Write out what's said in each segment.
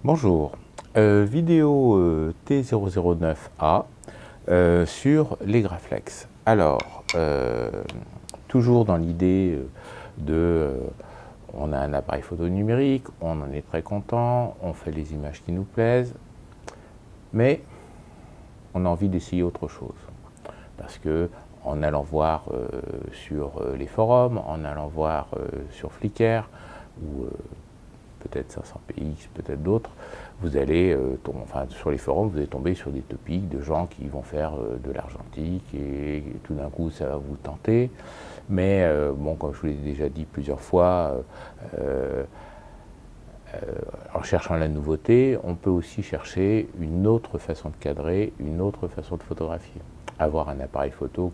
Bonjour, vidéo T009A sur les Graflex. Alors, toujours dans l'idée on a un appareil photo numérique, on en est très content, on fait les images qui nous plaisent, mais on a envie d'essayer autre chose. Parce que en allant voir sur les forums, en allant voir sur Flickr, ou peut-être 500px, peut-être d'autres, vous allez, sur les forums, vous allez tomber sur des topics de gens qui vont faire de l'argentique et tout d'un coup ça va vous tenter. Mais bon, comme je vous l'ai déjà dit plusieurs fois, en cherchant la nouveauté, on peut aussi chercher une autre façon de cadrer, une autre façon de photographier. Avoir un appareil photo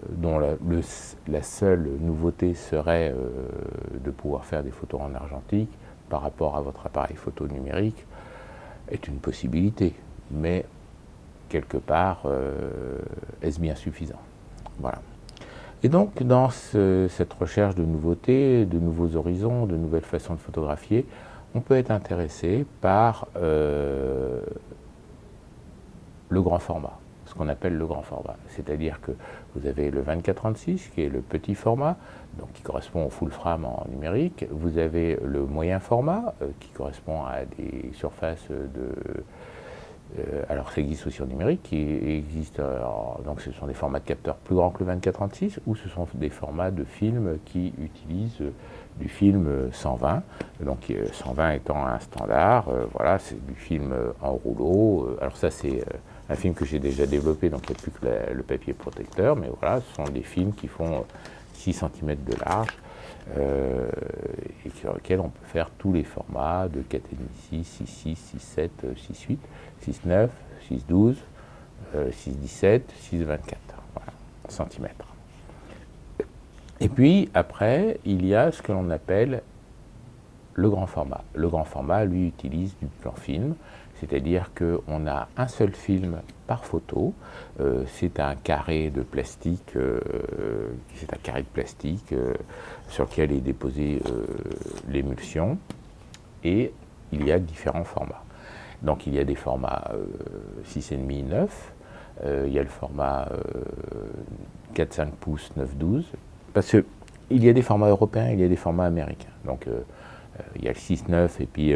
dont la seule nouveauté serait de pouvoir faire des photos en argentique par rapport à votre appareil photo numérique est une possibilité, mais quelque part, est-ce bien suffisant? Voilà. Et donc, dans cette recherche de nouveautés, de nouveaux horizons, de nouvelles façons de photographier, on peut être intéressé par le grand format, ce qu'on appelle le grand format. C'est-à-dire que vous avez le 24-36 qui est le petit format, donc qui correspond au full frame en numérique. Vous avez le moyen format qui correspond à des surfaces alors ça existe aussi en numérique, qui existe, donc ce sont des formats de capteurs plus grands que le 24-36 ou ce sont des formats de films qui utilisent du film 120, donc 120 étant un standard, voilà, c'est du film en rouleau. Alors ça c'est un film que j'ai déjà développé, donc il n'y a plus que le papier protecteur, mais voilà, ce sont des films qui font 6 cm de large, et sur lequel on peut faire tous les formats de 4,5, 6,6, 6,7, 6,8, 6,9, 6,12, 6,17, 6,24 voilà, centimètres. Et puis après, il y a ce que l'on appelle le grand format. Le grand format, lui, utilise du plan film, c'est-à-dire qu'on a un seul film par photo. C'est un carré de plastique, sur lequel est déposée l'émulsion, et il y a différents formats. Donc il y a des formats 6,5, 9, il y a le format 4-5 pouces, 9-12, parce qu'il y a des formats européens, il y a des formats américains. Donc il y a le 6-9 et puis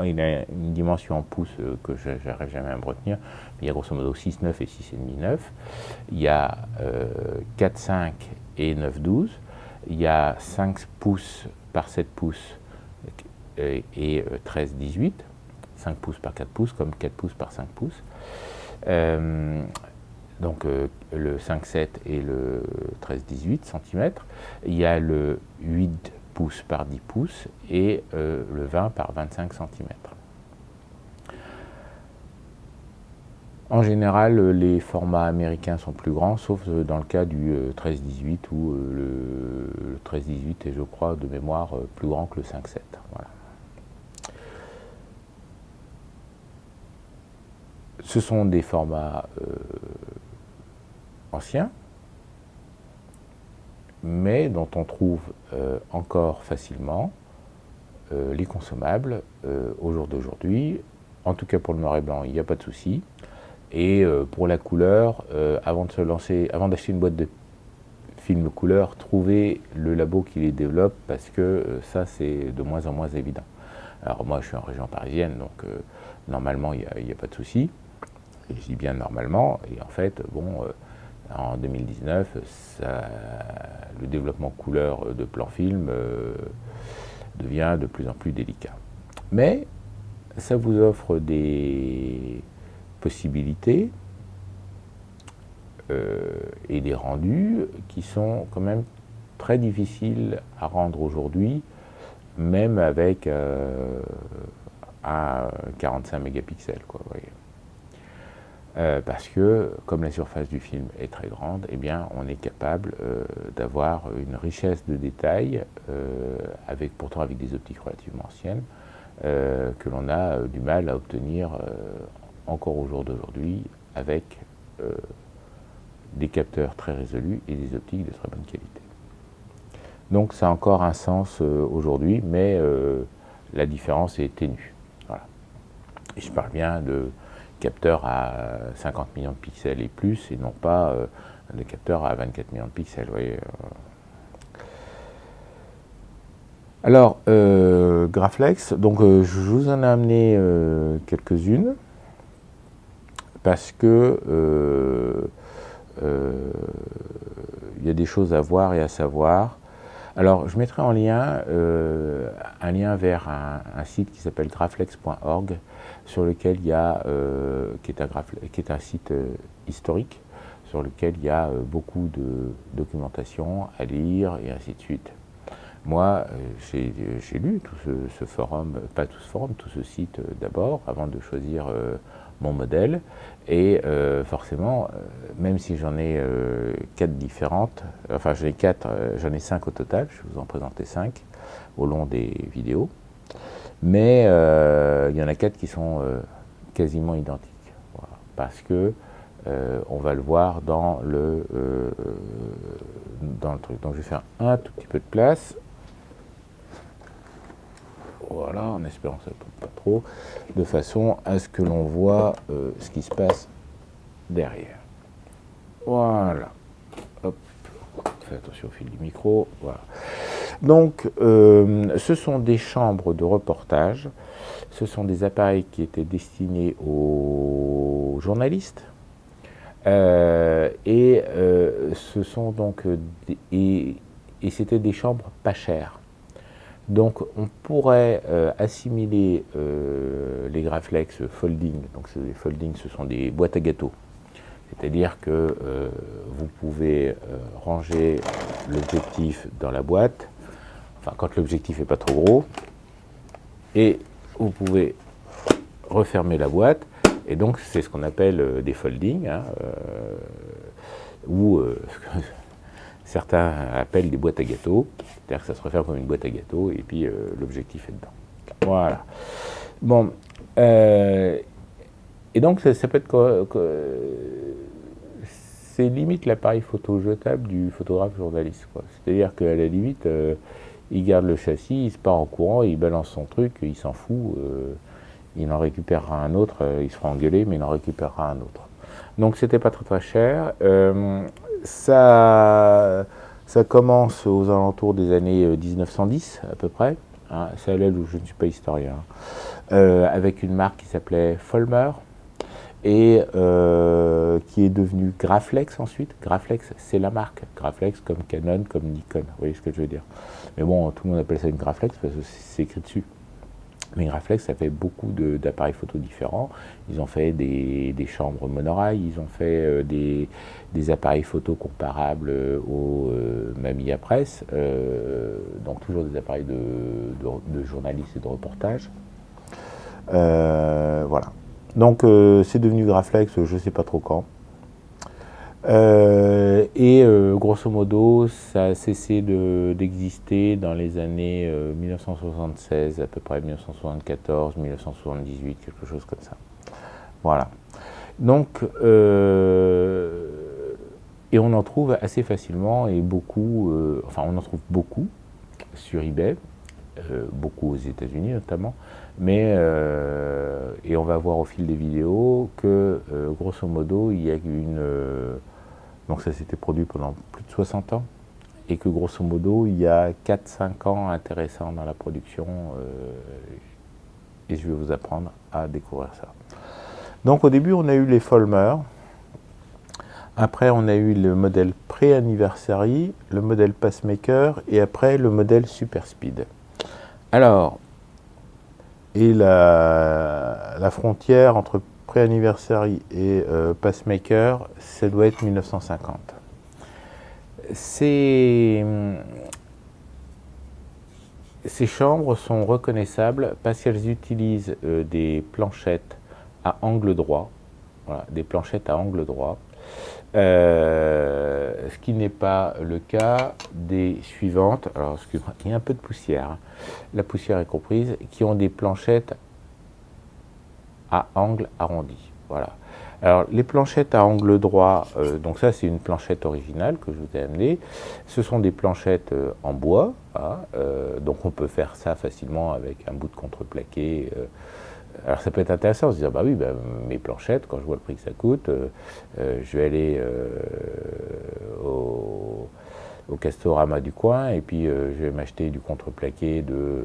il a une dimension en pouces que je n'arrive jamais à me retenir, mais il y a grosso modo 6-9 et 6,5, 9. Il y a 4-5 et 9-12. Il y a 5 pouces par 7 pouces et 13-18. 5 pouces par 4 pouces, comme 4 pouces par 5 pouces. Donc le 5-7 et le 13-18 cm. Il y a le 8 pouces par 10 pouces et le 20 par 25 cm. En général, les formats américains sont plus grands, sauf dans le cas du 13-18 où le 13-18 est, je crois, de mémoire, plus grand que le 5-7. Voilà. Ce sont des formats anciens, mais dont on trouve encore facilement les consommables au jour d'aujourd'hui. En tout cas pour le noir et blanc, il n'y a pas de souci. Et pour la couleur, avant d'acheter une boîte de film couleur, trouvez le labo qui les développe, parce que ça c'est de moins en moins évident. Alors moi je suis en région parisienne, donc normalement il n'y a pas de souci. Et je dis bien normalement, et en fait, bon, en 2019, le développement couleur de plan film devient de plus en plus délicat. Mais ça vous offre des possibilités et des rendus qui sont quand même très difficiles à rendre aujourd'hui, même avec un 45 mégapixels, quoi, vous voyez. Parce que, comme la surface du film est très grande, eh bien, on est capable d'avoir une richesse de détails, pourtant avec des optiques relativement anciennes, que l'on a du mal à obtenir encore au jour d'aujourd'hui avec des capteurs très résolus et des optiques de très bonne qualité. Donc ça a encore un sens aujourd'hui, mais La différence est ténue. Voilà. Et je parle bien de capteurs à 50 millions de pixels et plus, et non pas de capteurs à 24 millions de pixels. Vous voyez. Alors, Graflex, donc je vous en ai amené quelques-unes, parce que il y a des choses à voir et à savoir. Alors, je mettrai en lien un lien vers un site qui s'appelle graflex.org, sur lequel il y a, qui est un site historique, sur lequel il y a beaucoup de documentation à lire et ainsi de suite. Moi, j'ai lu tout ce forum, pas tout ce forum, tout ce site d'abord, avant de choisir mon modèle. Et forcément, même si j'en ai 4 différentes, enfin j'en ai 5 au total, je vais vous en présenter 5 au long des vidéos. Mais il y en a 4 qui sont quasiment identiques. Voilà, parce que on va le voir dans le truc. Donc je vais faire un tout petit peu de place. Voilà, en espérant que ça ne tombe pas trop, de façon à ce que l'on voit ce qui se passe derrière. Voilà. Hop. Faites attention au fil du micro. Voilà. Donc, ce sont des chambres de reportage. Ce sont des appareils qui étaient destinés aux journalistes. Et ce sont donc et c'était des chambres pas chères. Donc on pourrait assimiler les Graflex folding. Donc les folding, ce sont des boîtes à gâteaux. C'est-à-dire que vous pouvez ranger l'objectif dans la boîte, enfin quand l'objectif n'est pas trop gros, et vous pouvez refermer la boîte. Et donc c'est ce qu'on appelle des folding, hein, ou certains appellent des boîtes à gâteaux, c'est-à-dire que ça se referme comme une boîte à gâteaux et puis l'objectif est dedans. Voilà. Bon, et donc ça peut être c'est limite l'appareil photo jetable du photographe journaliste, quoi. C'est-à-dire qu'à la limite, il garde le châssis, il se part en courant, il balance son truc, il s'en fout, il en récupérera un autre, il se fera engueuler, mais il en récupérera un autre. Donc c'était pas très très cher. Ça commence aux alentours des années 1910 à peu près, hein, c'est à l'aile où je ne suis pas historien, avec une marque qui s'appelait Folmer et qui est devenue Graflex ensuite. Graflex, c'est la marque. Graflex comme Canon, comme Nikon, vous voyez ce que je veux dire. Mais bon, tout le monde appelle ça une Graflex parce que c'est écrit dessus. Mais Graflex, ça fait beaucoup d'appareils photo différents. Ils ont fait des chambres monorail, ils ont fait des appareils photo comparables aux Mamiya Press, donc toujours des appareils de journalistes et de reportage. Voilà. Donc c'est devenu Graflex, je ne sais pas trop quand. Grosso modo, ça a cessé d'exister dans les années 1976, à peu près 1974, 1978, quelque chose comme ça. Voilà. Donc, et on en trouve assez facilement et beaucoup, enfin on en trouve beaucoup sur eBay, beaucoup aux États-Unis notamment, mais et on va voir au fil des vidéos que grosso modo il y a une donc ça s'était produit pendant plus de 60 ans et que grosso modo il y a 4-5 ans intéressants dans la production et je vais vous apprendre à découvrir ça. Donc au début on a eu les Folmer, après on a eu le modèle Pre-Anniversary, le modèle Pacemaker et après le modèle Super Speed. Alors, et la frontière entre Pre-Anniversary et Pacemaker, ça doit être 1950. Ces chambres sont reconnaissables parce qu'elles utilisent des planchettes à angle droit, voilà, des planchettes à angle droit, ce qui n'est pas le cas des suivantes. Alors, excusez-moi, il y a un peu de poussière, hein. La poussière est comprise, qui ont des planchettes à angle arrondi. Voilà. Alors, les planchettes à angle droit, donc ça, c'est une planchette originale que je vous ai amenée. Ce sont des planchettes en bois, hein, donc on peut faire ça facilement avec un bout de contreplaqué. Alors, ça peut être intéressant de se dire, bah oui, bah, mes planchettes, quand je vois le prix que ça coûte, je vais aller au Castorama du coin et puis je vais m'acheter du contreplaqué de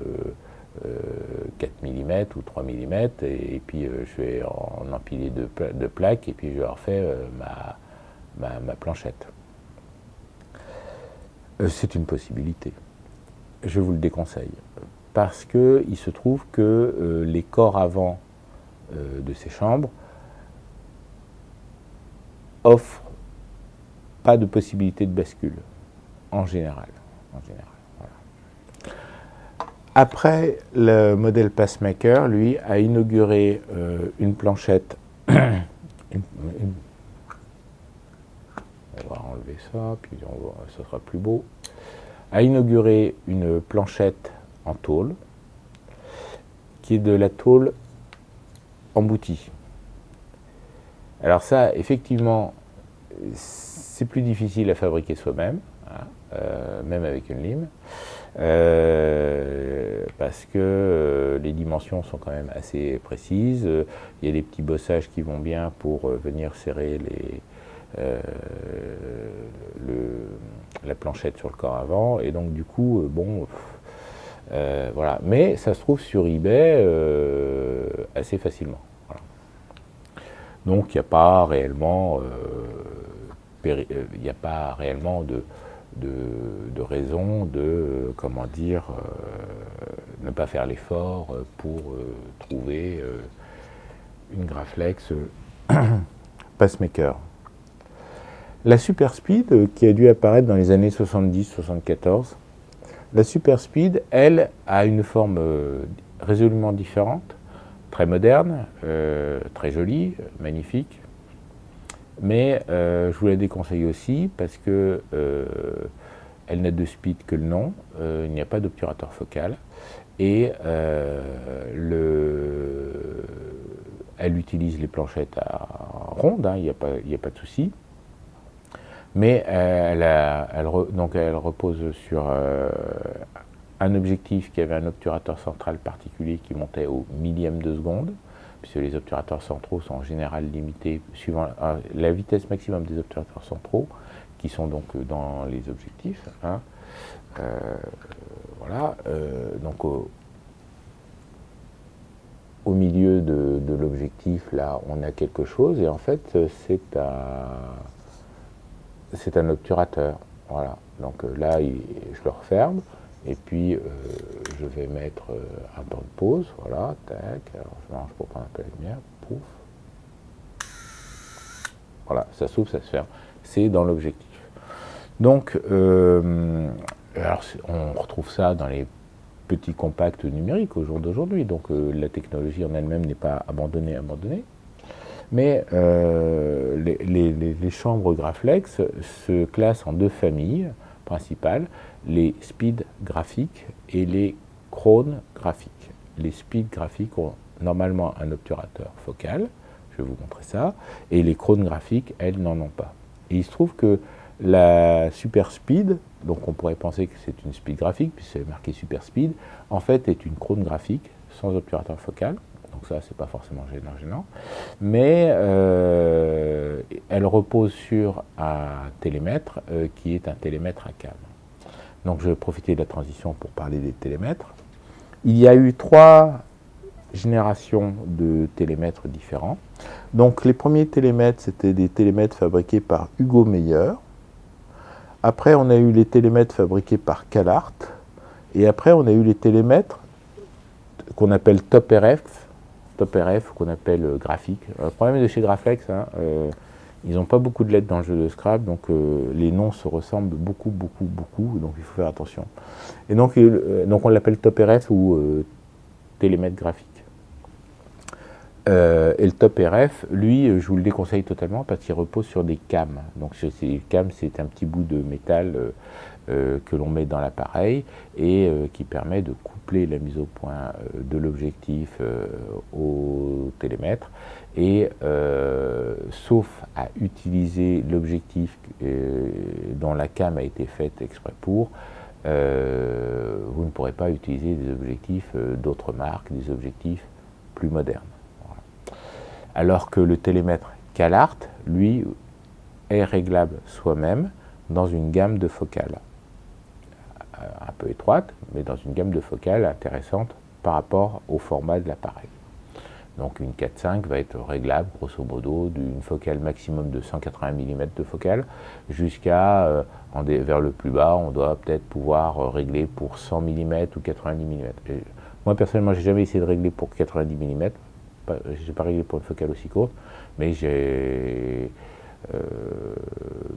4 mm ou 3 mm et puis je vais en empiler deux plaques et puis je leur fais ma planchette. C'est une possibilité. Je vous le déconseille parce qu'il se trouve que les corps avant de ces chambres offrent pas de possibilité de bascule en général. Voilà. Après, le modèle Passmaker, lui, a inauguré une planchette. On va enlever ça, puis ça sera plus beau. A inauguré une planchette en tôle, qui est de la tôle emboutie. Alors ça, effectivement, c'est plus difficile à fabriquer soi-même, hein, même avec une lime. Parce que les dimensions sont quand même assez précises. Il y a des petits bossages qui vont bien pour venir serrer la planchette sur le corps avant. Et donc du coup, bon, voilà. Mais ça se trouve sur eBay assez facilement. Voilà. Donc il n'y a pas réellement, de raison de, comment dire, ne pas faire l'effort pour trouver une Graflex Passmaker. La Superspeed, qui a dû apparaître dans les années 70-74, la Superspeed, elle, a une forme résolument différente, très moderne, très jolie, magnifique. Mais je vous la déconseille aussi parce que elle n'a de speed que le nom, il n'y a pas d'obturateur focal et elle utilise les planchettes à ronde, hein, il n'y a pas de souci. Mais elle repose sur un objectif qui avait un obturateur central particulier qui montait au millième de seconde, puisque les obturateurs centraux sont en général limités suivant la vitesse maximum des obturateurs centraux, qui sont donc dans les objectifs. Hein. Voilà. Donc au milieu de l'objectif, là, on a quelque chose, et en fait, c'est un obturateur. Voilà. Donc là, je le referme. Et puis, je vais mettre un temps de pause, voilà, tac, alors je mange pour prendre un peu la lumière, pouf. Voilà, ça s'ouvre, ça se ferme. C'est dans l'objectif. Donc, alors, on retrouve ça dans les petits compacts numériques au jour d'aujourd'hui. Donc, la technologie en elle-même n'est pas abandonnée. Mais les chambres Graflex se classent en deux familles principales, les speed graphiques et les chrones graphiques. Les speed graphiques ont normalement un obturateur focal, je vais vous montrer ça, et les chrones graphiques, elles, n'en ont pas. Et il se trouve que la super speed, donc on pourrait penser que c'est une speed graphique, puisque c'est marqué super speed, en fait est une chrono graphique sans obturateur focal. Donc ça, c'est pas forcément gênant. Mais elle repose sur un télémètre qui est un télémètre à câble. Donc je vais profiter de la transition pour parler des télémètres. Il y a eu 3 générations de télémètres différents. Donc les premiers télémètres, c'était des télémètres fabriqués par Hugo Meyer. Après, on a eu les télémètres fabriqués par CalArt. Et après, on a eu les télémètres qu'on appelle Top RF, qu'on appelle graphique. Le problème de chez Graflex, hein, ils n'ont pas beaucoup de lettres dans le jeu de Scrabble, donc les noms se ressemblent beaucoup, donc il faut faire attention. Et donc on l'appelle Top RF ou télémètre graphique. Et le Top RF, lui, je vous le déconseille totalement parce qu'il repose sur des cames. Donc les cames, c'est un petit bout de métal que l'on met dans l'appareil et qui permet de coupler la mise au point de l'objectif au télémètre. Et sauf à utiliser l'objectif dont la cam a été faite exprès pour, vous ne pourrez pas utiliser des objectifs d'autres marques, des objectifs plus modernes. Voilà. Alors que le télémètre CalArt, lui, est réglable soi-même dans une gamme de focales. Un peu étroite, mais dans une gamme de focales intéressante par rapport au format de l'appareil. Donc une 4.5 va être réglable grosso modo d'une focale maximum de 180 mm de focale jusqu'à vers le plus bas, on doit peut-être pouvoir régler pour 100 mm ou 90 mm. Moi personnellement, j'ai jamais essayé de régler pour 90 mm, j'ai pas réglé pour une focale aussi courte, mais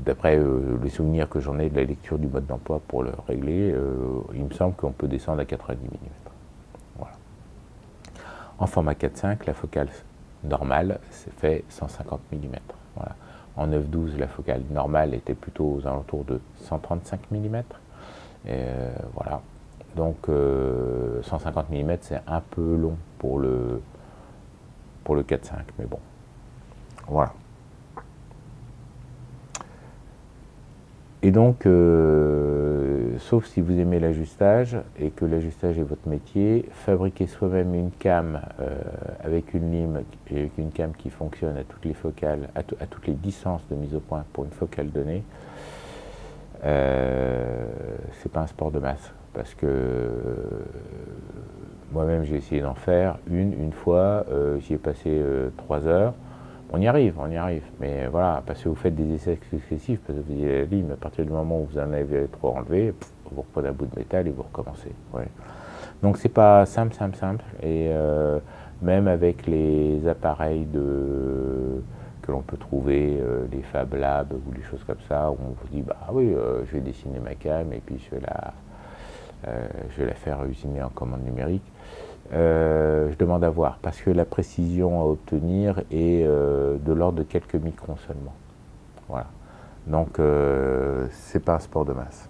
d'après les souvenirs que j'en ai de la lecture du mode d'emploi pour le régler, il me semble qu'on peut descendre à 90 mm. Voilà. En format 4.5, la focale normale fait 150 mm. Voilà. En 9.12, la focale normale était plutôt aux alentours de 135 mm. Voilà. Donc 150 mm, c'est un peu long pour le 4.5, mais bon. Voilà. Et donc, sauf si vous aimez l'ajustage et que l'ajustage est votre métier, fabriquer soi-même une cam avec une lime et avec une cam qui fonctionne à toutes les focales, à toutes les distances de mise au point pour une focale donnée, c'est pas un sport de masse. Parce que moi-même j'ai essayé d'en faire une fois, j'y ai passé 3 heures. On y arrive, mais voilà, parce que vous faites des essais successifs, parce que vous dites la lime, à partir du moment où vous en avez trop enlevé, vous reprenez un bout de métal et vous recommencez. Ouais. Donc c'est pas simple, et même avec les appareils que l'on peut trouver, les Fab Labs ou des choses comme ça, où on vous dit, bah oui, je vais dessiner ma cam et puis je vais la faire usiner en commande numérique. Je demande à voir, parce que la précision à obtenir est de l'ordre de quelques microns seulement. Voilà. Donc, c'est pas un sport de masse.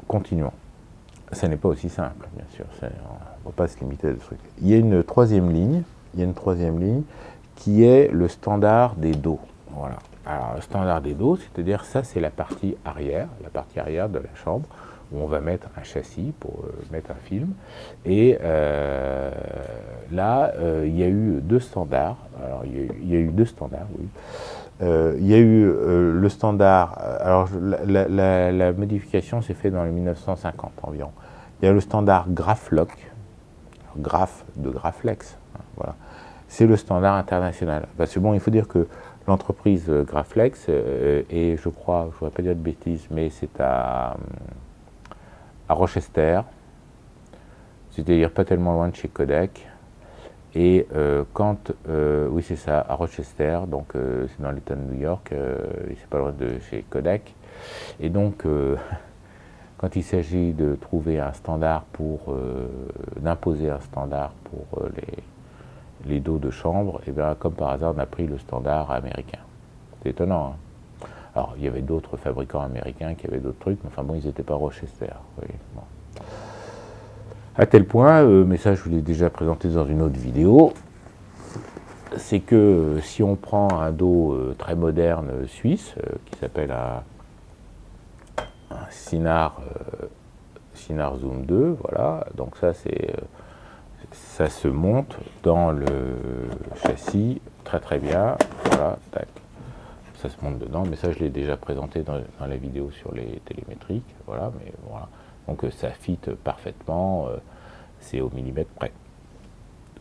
Continuons. Ça n'est pas aussi simple, bien sûr. On ne va pas se limiter à des trucs. Il y a une troisième ligne. Qui est le standard des dos. Voilà. Alors, le standard des dos, c'est-à-dire ça, c'est la partie arrière de la chambre, où on va mettre un châssis pour mettre un film. Et là, il y a eu 2 standards. Alors, il y a eu 2 standards, oui. Il y a eu le standard. Alors, la modification s'est faite dans les 1950 environ. Il y a le standard Graflock, Graph de Graflex. Hein, voilà. C'est le standard international. Parce que bon, il faut dire que l'entreprise Graflex est, je crois, je ne voudrais pas dire de bêtises, mais c'est à Rochester, c'est-à-dire pas tellement loin de chez Kodak. Et oui c'est ça, à Rochester, donc c'est dans l'État de New York, et c'est pas loin de chez Kodak. Et donc, quand il s'agit de trouver un standard d'imposer un standard pour les dos de chambre, et bien comme par hasard, on a pris le standard américain. C'est étonnant, hein. Alors, il y avait d'autres fabricants américains qui avaient d'autres trucs, mais enfin bon, ils n'étaient pas Rochester. Oui, bon. À tel point, mais ça je vous l'ai déjà présenté dans une autre vidéo, c'est que si on prend un dos très moderne suisse, qui s'appelle un Sinar Zoom 2, voilà, donc ça ça se monte dans le châssis très bien, voilà, tac. Ça se monte dedans, mais ça je l'ai déjà présenté dans la vidéo sur les télémétriques, voilà, mais voilà. Donc ça fit parfaitement, c'est au millimètre près.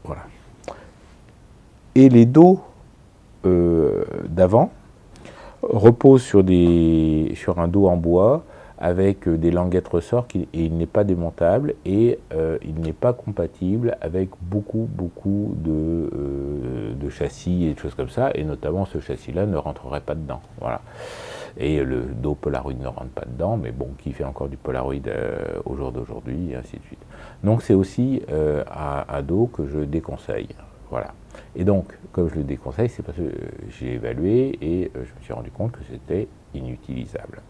Voilà. Et les dos d'avant reposent sur un dos en bois avec des languettes ressorts et il n'est pas démontable et il n'est pas compatible avec beaucoup de châssis et de choses comme ça, et notamment ce châssis-là ne rentrerait pas dedans. Voilà. Et le dos Polaroid ne rentre pas dedans, mais bon, qui fait encore du Polaroid au jour d'aujourd'hui, et ainsi de suite. Donc c'est aussi un dos que je déconseille. Voilà. Et donc, comme je le déconseille, c'est parce que j'ai évalué et je me suis rendu compte que c'était inutilisable.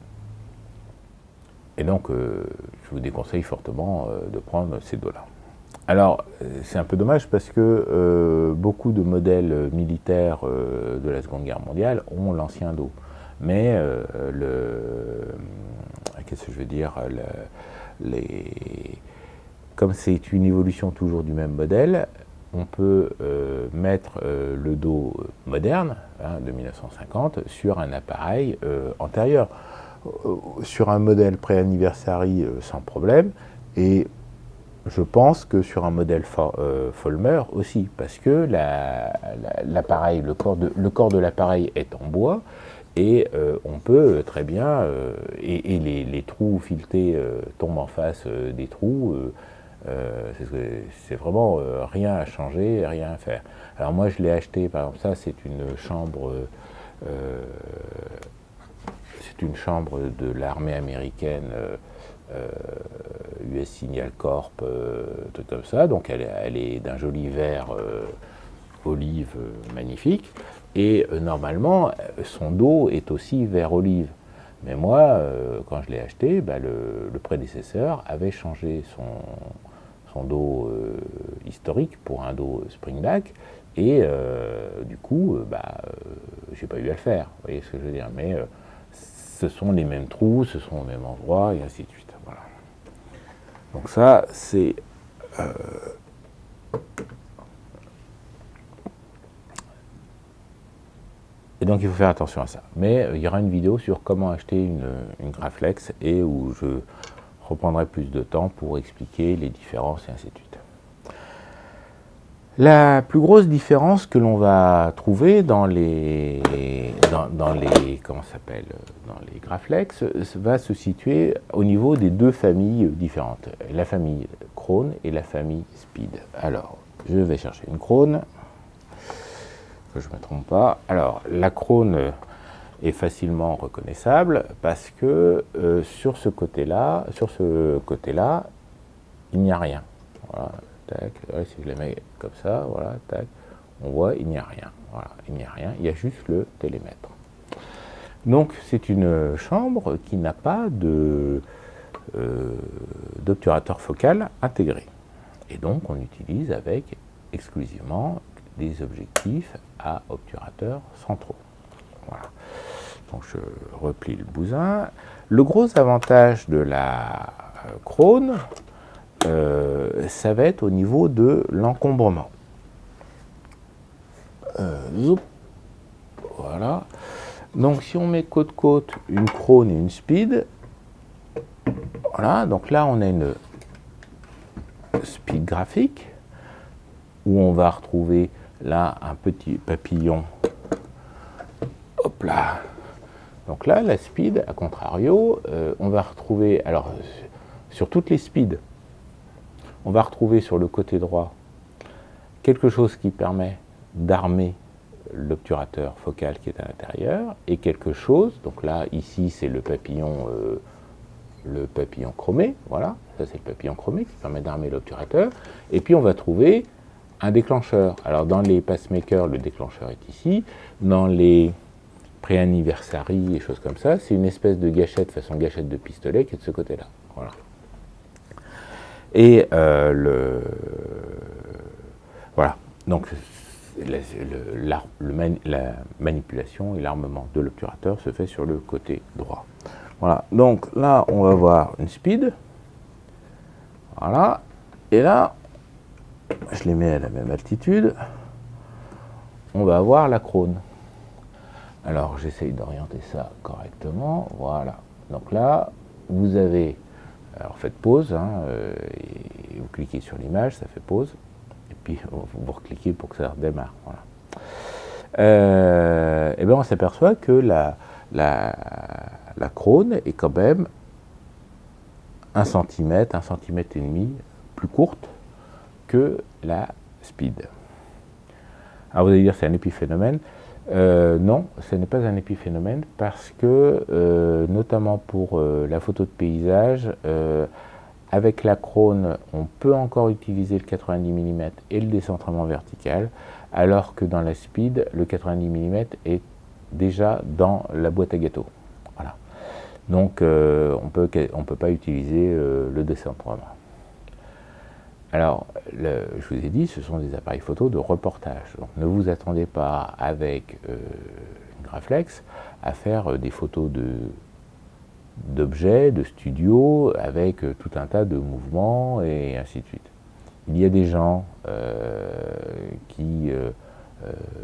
Et donc, je vous déconseille fortement de prendre ces dos-là. Alors, c'est un peu dommage parce que beaucoup de modèles militaires de la Seconde Guerre mondiale ont l'ancien dos. Mais qu'est-ce que je veux dire, comme c'est une évolution toujours du même modèle, on peut mettre le dos moderne, hein, de 1950, sur un appareil antérieur. Sur un modèle pré-anniversary sans problème, et je pense que sur un modèle Folmer aussi, parce que l'appareil, le corps de l'appareil est en bois, et on peut très bien, et les trous filetés tombent en face des trous, c'est vraiment rien à changer, rien à faire. Alors moi je l'ai acheté, par exemple, ça c'est une chambre de l'armée américaine, US Signal Corp, truc comme ça, donc elle est d'un joli vert olive magnifique, et normalement son dos est aussi vert olive. Mais moi, quand je l'ai acheté, le prédécesseur avait changé son dos historique pour un dos springback, et du coup, j'ai pas eu à le faire, vous voyez ce que je veux dire, mais ce sont les mêmes trous, ce sont les mêmes endroits, et ainsi de suite. Voilà. Donc ça, c'est... Et donc il faut faire attention à ça. Mais il y aura une vidéo sur comment acheter une Graflex, et où je reprendrai plus de temps pour expliquer les différences, et ainsi de suite. La plus grosse différence que l'on va trouver dans les Graflex va se situer au niveau des deux familles différentes, la famille Krone et la famille Speed. Alors, je vais chercher une Krone, que je ne me trompe pas. Alors, la Krone est facilement reconnaissable parce que sur ce côté-là, il n'y a rien. Voilà. Tac, si je les mets comme ça, voilà, tac, on voit, il n'y a rien. Voilà, il n'y a rien, il y a juste le télémètre. Donc, c'est une chambre qui n'a pas d'obturateur focal intégré. Et donc, on utilise avec exclusivement des objectifs à obturateurs centraux. Voilà. Donc, je replie le bousin. Le gros avantage de la Krone, ça va être au niveau de l'encombrement. Voilà. Donc si on met côte à côte une Krone et une Speed, voilà, donc là on a une Speed graphique, où on va retrouver là un petit papillon. Hop là. Donc là, la Speed, à contrario, on va retrouver, alors sur toutes les Speeds, on va retrouver sur le côté droit quelque chose qui permet d'armer l'obturateur focal qui est à l'intérieur, et quelque chose, donc là, ici, c'est le papillon chromé, voilà, ça c'est le papillon chromé qui permet d'armer l'obturateur, et puis on va trouver un déclencheur. Alors dans les pacemakers, le déclencheur est ici, dans les pré-anniversary et choses comme ça, c'est une espèce de gâchette, façon gâchette de pistolet, qui est de ce côté-là, voilà. Et voilà, donc la manipulation et l'armement de l'obturateur se fait sur le côté droit. Voilà, donc là on va voir une Speed, voilà, et là, je les mets à la même altitude, on va avoir la Krone. Alors j'essaye d'orienter ça correctement, voilà, donc là vous avez, alors faites pause, hein, et vous cliquez sur l'image, ça fait pause, et puis vous recliquez pour que ça redémarre. Voilà. Et bien on s'aperçoit que la Krone est quand même 1 cm, 1,5 cm plus courte que la Speed. Alors vous allez dire c'est un épiphénomène. Non, ce n'est pas un épiphénomène parce que, notamment pour la photo de paysage, avec la Krone, on peut encore utiliser le 90 mm et le décentrement vertical, alors que dans la Speed, le 90 mm est déjà dans la boîte à gâteaux. Voilà. Donc on peut pas utiliser le décentrement. Alors, je vous ai dit, ce sont des appareils photo de reportage. Donc ne vous attendez pas avec une Graflex à faire des photos d'objets, de studios, avec tout un tas de mouvements et ainsi de suite. Il y a des gens qui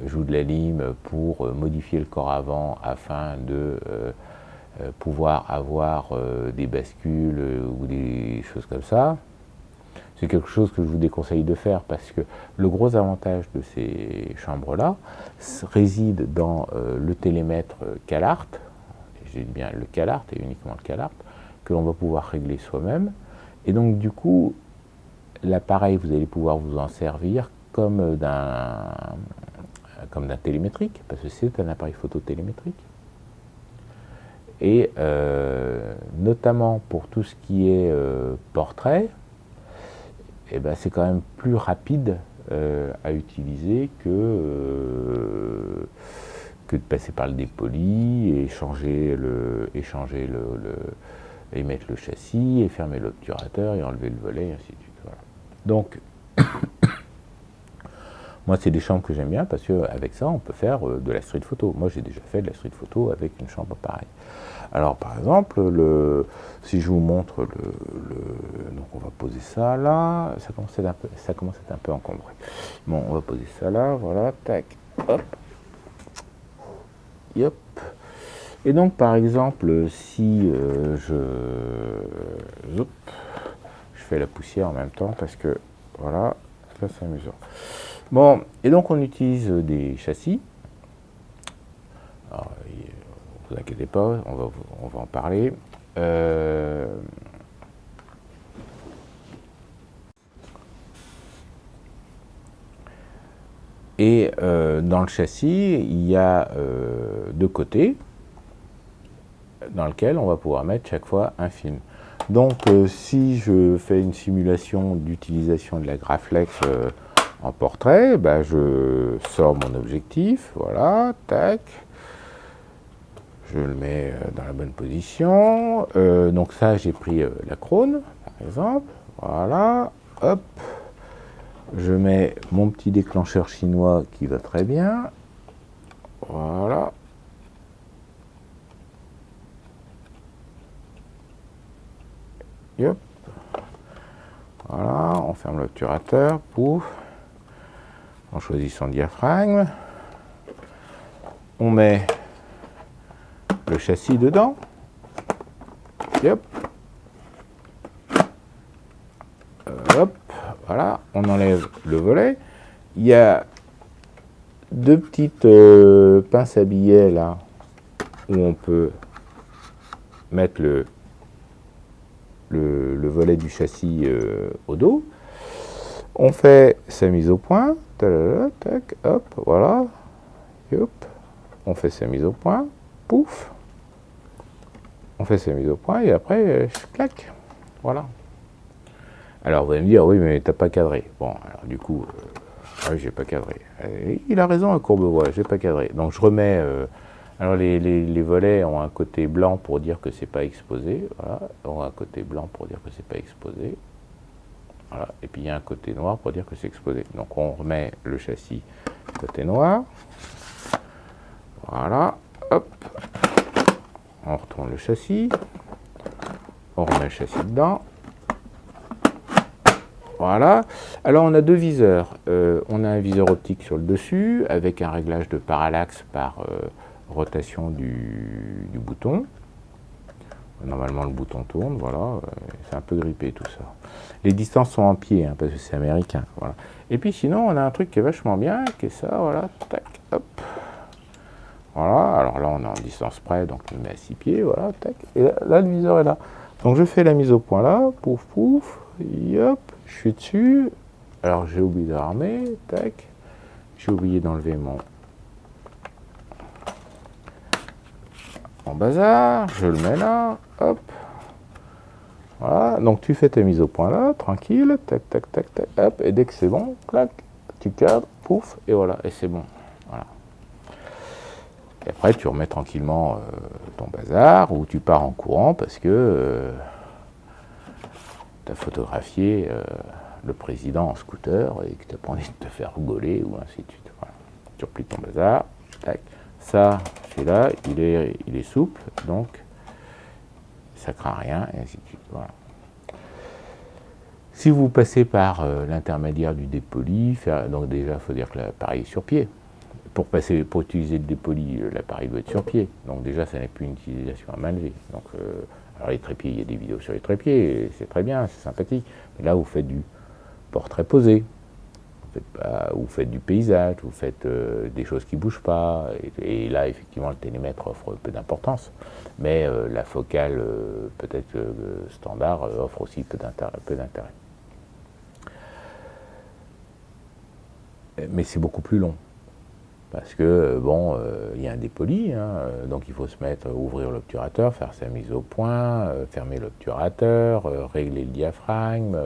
jouent de la lime pour modifier le corps avant afin de pouvoir avoir des bascules ou des choses comme ça. C'est quelque chose que je vous déconseille de faire parce que le gros avantage de ces chambres-là réside dans le télémètre CalArt, j'ai dit bien le CalArt et uniquement le CalArt, que l'on va pouvoir régler soi-même. Et donc du coup, l'appareil, vous allez pouvoir vous en servir comme d'un télémétrique, parce que c'est un appareil photo télémétrique. Et notamment pour tout ce qui est portrait, eh ben, c'est quand même plus rapide à utiliser que de passer par le dépoli et et mettre le châssis et fermer l'obturateur et enlever le volet et ainsi de suite. Voilà. Donc, moi, c'est des chambres que j'aime bien parce qu'avec ça, on peut faire de la street photo. Moi, j'ai déjà fait de la street photo avec une chambre pareille. Alors, par exemple, si je vous montre donc on va poser ça là, ça commence à être un peu encombré. Bon, on va poser ça là, voilà, tac, hop, hop. Et donc, par exemple, si je fais la poussière en même temps parce que, voilà, ça c'est amusant. Bon, et donc on utilise des châssis. Alors, ne vous inquiétez pas, on va en parler. Et dans le châssis, il y a deux côtés dans lesquels on va pouvoir mettre chaque fois un film. Donc si je fais une simulation d'utilisation de la Graflex en portrait, bah, je sors mon objectif, voilà, tac. Je le mets dans la bonne position. Donc ça, j'ai pris la Krone, par exemple. Voilà, hop. Je mets mon petit déclencheur chinois qui va très bien. Voilà. Hop. Voilà, on ferme l'obturateur, pouf. On choisit son diaphragme. On met le châssis dedans. Hop. Hop. Voilà, on enlève le volet. Il y a deux petites pinces à billets là où on peut mettre le volet du châssis au dos. On fait sa mise au point. Tac, hop, voilà. Hop. On fait sa mise au point. Pouf. On fait sa mise au point et après, clac. Voilà. Alors vous allez me dire, oui, mais t'as pas cadré. Bon, alors du coup, oui, j'ai pas cadré. Il a raison, à Courbevoie, j'ai pas cadré. Donc je remets. Alors les volets ont un côté blanc pour dire que c'est pas exposé. Voilà. Ont un côté blanc pour dire que c'est pas exposé. Voilà. Et puis il y a un côté noir pour dire que c'est exposé. Donc on remet le châssis côté noir. Voilà. Hop. On retourne le châssis. On remet le châssis dedans. Voilà. Alors on a deux viseurs. On a un viseur optique sur le dessus avec un réglage de parallaxe par rotation du bouton. Normalement le bouton tourne, voilà. C'est un peu grippé tout ça. Les distances sont en pied, hein, parce que c'est américain. Voilà. Et puis sinon on a un truc qui est vachement bien, qui est ça, voilà, tac, hop. Voilà, alors là on est en distance près, donc on le met à 6 pieds, voilà, tac. Et là le viseur est là. Donc je fais la mise au point là, pouf pouf, hop, je suis dessus. Alors j'ai oublié de l'armer, tac. J'ai oublié d'enlever mon en bazar, je le mets là, hop. Voilà, donc tu fais tes mises au point là, tranquille, tac, tac, tac, tac, hop, et dès que c'est bon, clac, tu cadres, pouf, et voilà, et c'est bon. Voilà. Et après, tu remets tranquillement ton bazar, ou tu pars en courant parce que tu as photographié le président en scooter et que tu n'as pas envie de te faire rigoler, ou ainsi de suite. Voilà. Tu replies ton bazar, tac. Ça, celui-là, il est souple, donc ça craint rien, et ainsi de suite. Voilà. Si vous passez par l'intermédiaire du dépoli, donc déjà, il faut dire que l'appareil est sur pied. Pour utiliser le dépoli, l'appareil doit être sur pied. Donc déjà, ça n'est plus une utilisation à main levée. Donc, alors les trépieds, il y a des vidéos sur les trépieds, c'est très bien, c'est sympathique. Mais là, vous faites du portrait posé, vous faites du paysage, vous faites des choses qui ne bougent pas. Et là, effectivement, le télémètre offre peu d'importance. Mais la focale, peut-être standard, offre aussi peu d'intérêt. Mais c'est beaucoup plus long. Parce que, bon, il y a un dépoli, hein, donc il faut se mettre, ouvrir l'obturateur, faire sa mise au point, fermer l'obturateur, régler le diaphragme,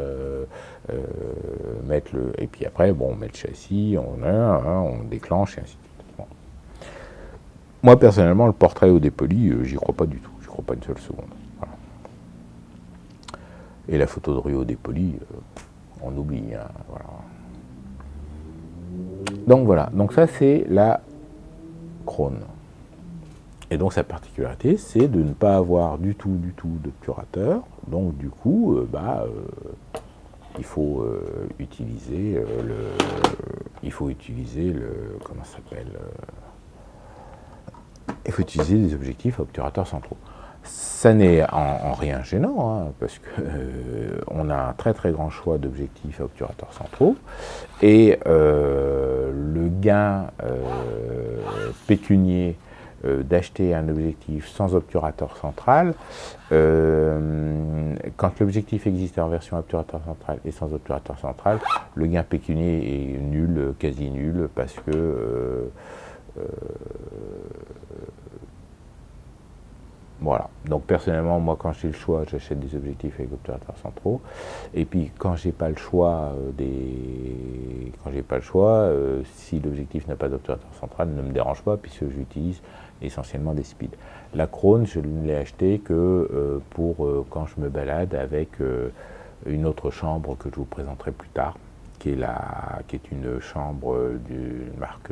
et puis après, bon, on met le châssis, on déclenche, et ainsi de suite. Bon. Moi, personnellement, le portrait au dépoli, j'y crois pas du tout, j'y crois pas une seule seconde. Voilà. Et la photo de rue au dépoli, on oublie, hein, voilà. Donc voilà, donc ça c'est la Krone. Et donc sa particularité, c'est de ne pas avoir du tout d'obturateur. Donc du coup, il faut utiliser comment ça s'appelle il faut utiliser des objectifs à obturateurs centraux. Ça n'est en rien gênant, hein, parce qu'on a un très grand choix d'objectifs à obturateurs centraux, et le gain pécunier d'acheter un objectif sans obturateur central, quand l'objectif existait en version obturateur central et sans obturateur central, le gain pécunier est nul, quasi nul, parce que voilà. Donc personnellement, moi, quand j'ai le choix, j'achète des objectifs avec obturateurs centraux. Et puis quand j'ai pas le choix, si l'objectif n'a pas d'obturateur central, ne me dérange pas puisque j'utilise essentiellement des speeds. La Krone, je ne l'ai acheté que pour quand je me balade avec une autre chambre que je vous présenterai plus tard, qui est une chambre d'une marque.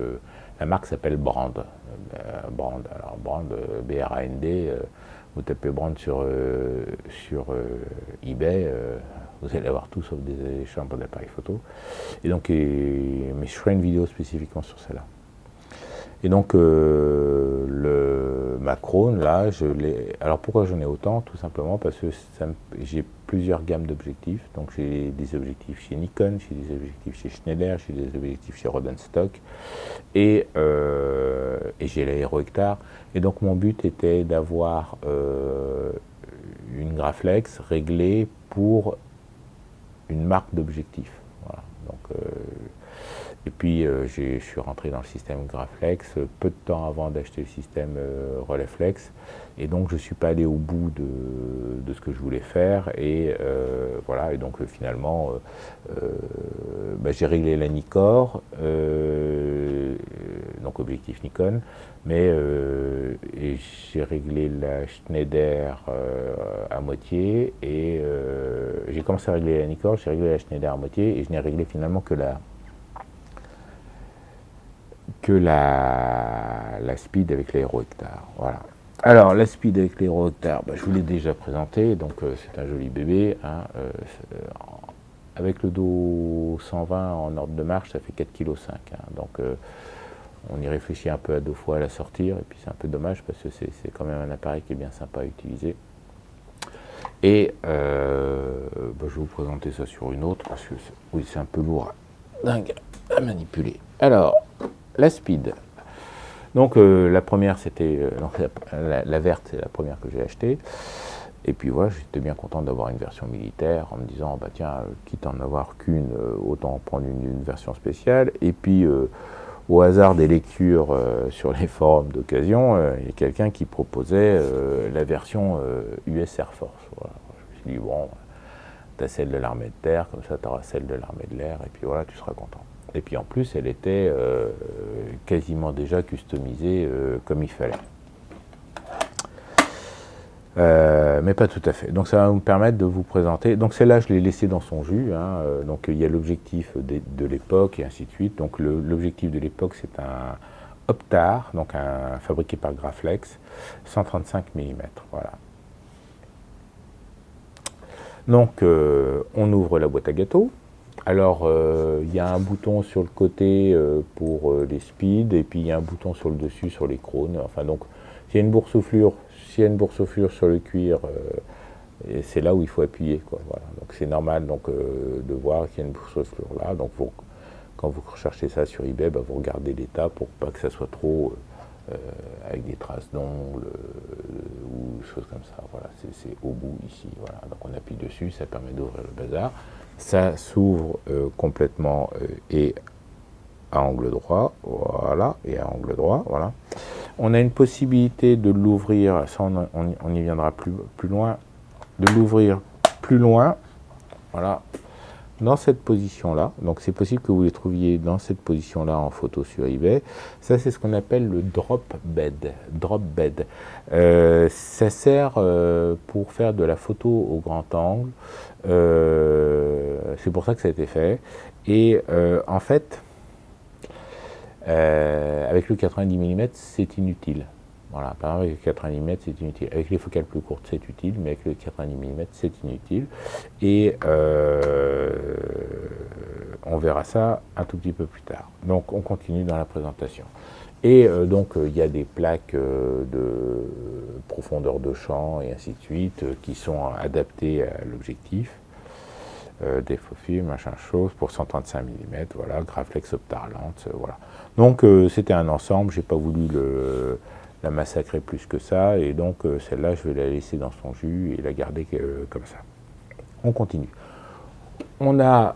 La marque s'appelle Brand. Alors Brand, B-R-A-N-D, vous tapez Brand sur eBay, vous allez avoir tout sauf des chambres d'appareils photo. Et donc, mais je ferai une vidéo spécifiquement sur celle-là. Et donc, ma Krone, là, alors pourquoi j'en ai autant? Tout simplement parce que j'ai plusieurs gammes d'objectifs. Donc j'ai des objectifs chez Nikon, j'ai des objectifs chez Schneider, j'ai des objectifs chez Rodenstock, et j'ai l'Aero Hectar. Et donc mon but était d'avoir une Graflex réglée pour une marque d'objectifs. Voilà. Donc, et puis je suis rentré dans le système Graflex peu de temps avant d'acheter le système Rolleiflex, et donc je ne suis pas allé au bout de ce que je voulais faire, et voilà, et donc finalement j'ai réglé la Nikkor, donc objectif Nikon, mais et j'ai réglé la Schneider à moitié, et j'ai commencé à régler la Nikkor, j'ai réglé la Schneider à moitié, et je n'ai réglé finalement que la Speed avec l'Aero Hectar. Voilà. Alors, la Speed avec l'Aero Hectar, je vous l'ai déjà présenté, donc c'est un joli bébé. Hein, avec le dos 120 en ordre de marche, ça fait 4,5 kg. Hein, donc, on y réfléchit un peu à 2 fois à la sortir, et puis c'est un peu dommage parce que c'est quand même un appareil qui est bien sympa à utiliser. Et je vais vous présenter ça sur une autre, parce que oui, c'est un peu lourd dingue à manipuler. Alors, la Speed. Donc la première, c'était la verte, c'est la première que j'ai achetée. Et puis voilà, j'étais bien content d'avoir une version militaire, en me disant, quitte à en avoir qu'une, autant prendre une version spéciale. Et puis au hasard des lectures sur les forums d'occasion, il y a quelqu'un qui proposait la version US Air Force. Voilà. Je me suis dit, bon, tu as celle de l'armée de terre, comme ça tu auras celle de l'armée de l'air, et puis voilà, tu seras content. Et puis en plus, elle était quasiment déjà customisée comme il fallait. Mais pas tout à fait. Donc ça va nous permettre de vous présenter. Donc celle-là, je l'ai laissée dans son jus. Hein. Donc il y a l'objectif de l'époque et ainsi de suite. Donc l'objectif de l'époque, c'est un Optar, donc un fabriqué par Graflex, 135 mm. Voilà. Donc on ouvre la boîte à gâteaux. Alors il y a un bouton sur le côté pour les speeds, et puis il y a un bouton sur le dessus sur les crônes. Enfin donc, s'il y a une boursouflure sur le cuir, et c'est là où il faut appuyer, quoi. Voilà. Donc c'est normal donc, de voir qu'il y a une boursouflure là. Donc quand vous recherchez ça sur eBay, bah, vous regardez l'état pour pas que ça soit trop avec des traces d'ongles ou choses comme ça. Voilà, c'est au bout ici. Voilà. Donc on appuie dessus, ça permet d'ouvrir le bazar. Ça s'ouvre complètement et à angle droit, voilà, et à angle droit, voilà. On a une possibilité de l'ouvrir, ça on y viendra plus loin, de l'ouvrir plus loin, voilà, dans cette position-là. Donc c'est possible que vous les trouviez dans cette position-là en photo sur eBay. Ça, c'est ce qu'on appelle le drop bed. Drop bed. Ça sert pour faire de la photo au grand angle. C'est pour ça que ça a été fait. Et en fait, avec le 90 mm, c'est inutile. Voilà, par exemple, avec le 90 mm, c'est inutile. Avec les focales plus courtes, c'est utile, mais avec le 90 mm, c'est inutile. Et on verra ça un tout petit peu plus tard. Donc, on continue dans la présentation. Et donc, il y a des plaques de profondeur de champ et ainsi de suite qui sont adaptées à l'objectif. Des faux films, machin chose, pour 135 mm, voilà, Graflex Optar Lens, voilà. Donc c'était un ensemble, j'ai pas voulu la massacrer plus que ça, et donc celle-là, je vais la laisser dans son jus et la garder comme ça. On continue. On a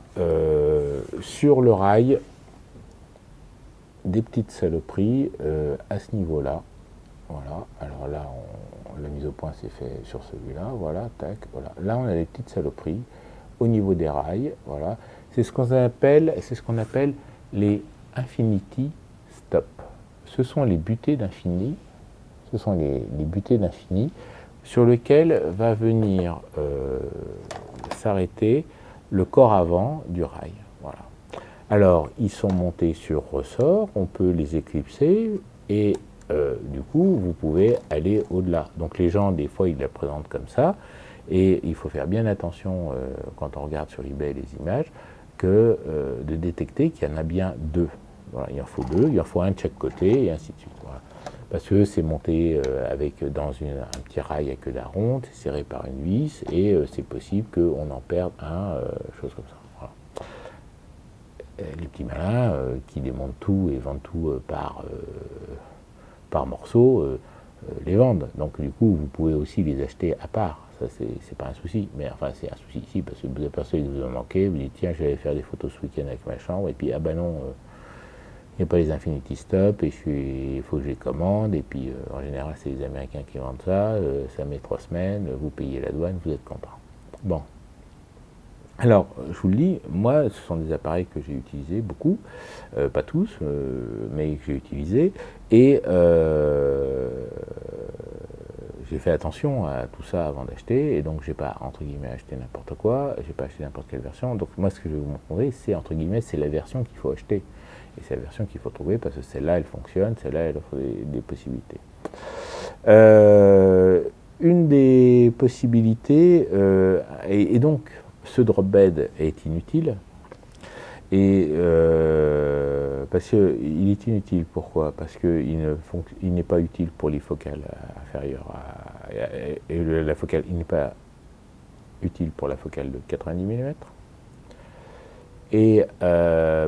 sur le rail des petites saloperies à ce niveau-là. Voilà, alors là, la mise au point s'est faite sur celui-là, voilà, tac, voilà. Là, on a des petites saloperies au niveau des rails, voilà. C'est ce qu'on appelle les Infinity Stop. Ce sont les butées d'infini, sur lesquelles va venir s'arrêter le corps avant du rail. Voilà. Alors, ils sont montés sur ressort, on peut les éclipser, et du coup, vous pouvez aller au-delà. Donc les gens, des fois, ils la présentent comme ça, et il faut faire bien attention, quand on regarde sur eBay les images, de détecter qu'il y en a bien deux. Voilà, il en faut deux, il en faut un de chaque côté, et ainsi de suite. Voilà. Parce que c'est monté dans un petit rail à queue d'aronde, serré par une vis, et c'est possible qu'on en perde chose comme ça. Voilà. Les petits malins qui démontent tout et vendent tout par morceaux, les vendent. Donc du coup, vous pouvez aussi les acheter à part. Ça, c'est pas un souci. Mais enfin, c'est un souci ici, parce que vous apercevez que vous en manquez, vous dites, tiens, je vais aller faire des photos ce week-end avec ma chambre, et puis, ah ben non, il n'y a pas les Infinity Stop, et il faut que je les commande, et puis en général, c'est les Américains qui vendent ça, ça met 3 semaines, vous payez la douane, vous êtes content. Bon. Alors, je vous le dis, moi, ce sont des appareils que j'ai utilisés beaucoup, pas tous, mais que j'ai utilisés, et j'ai fait attention à tout ça avant d'acheter, et donc j'ai pas, entre guillemets, acheté n'importe quoi, j'ai pas acheté n'importe quelle version, donc moi, ce que je vais vous montrer, c'est, entre guillemets, c'est la version qu'il faut acheter, et c'est la version qu'il faut trouver, parce que celle-là, elle fonctionne, celle-là, elle offre des possibilités. Une des possibilités, et donc, ce drop bed est inutile, et parce qu'il est inutile, pourquoi? Parce qu'il n'est pas utile pour les focales inférieures, et la focale, il n'est pas utile pour la focale de 90 mm, et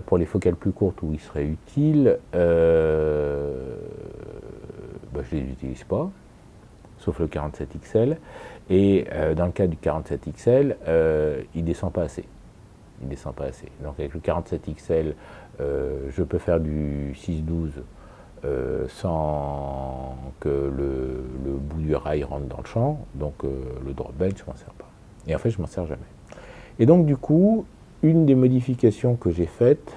pour les focales plus courtes où il serait utile, je ne les utilise pas, sauf le 47 XL, et dans le cas du 47 XL, il ne descend pas assez. il ne descend pas assez. Donc avec le 47 XL, je peux faire du 6-12 sans que le bout du rail rentre dans le champ, donc le drop bench, je ne m'en sers pas. Et en fait, je ne m'en sers jamais. Et donc du coup, une des modifications que j'ai faites,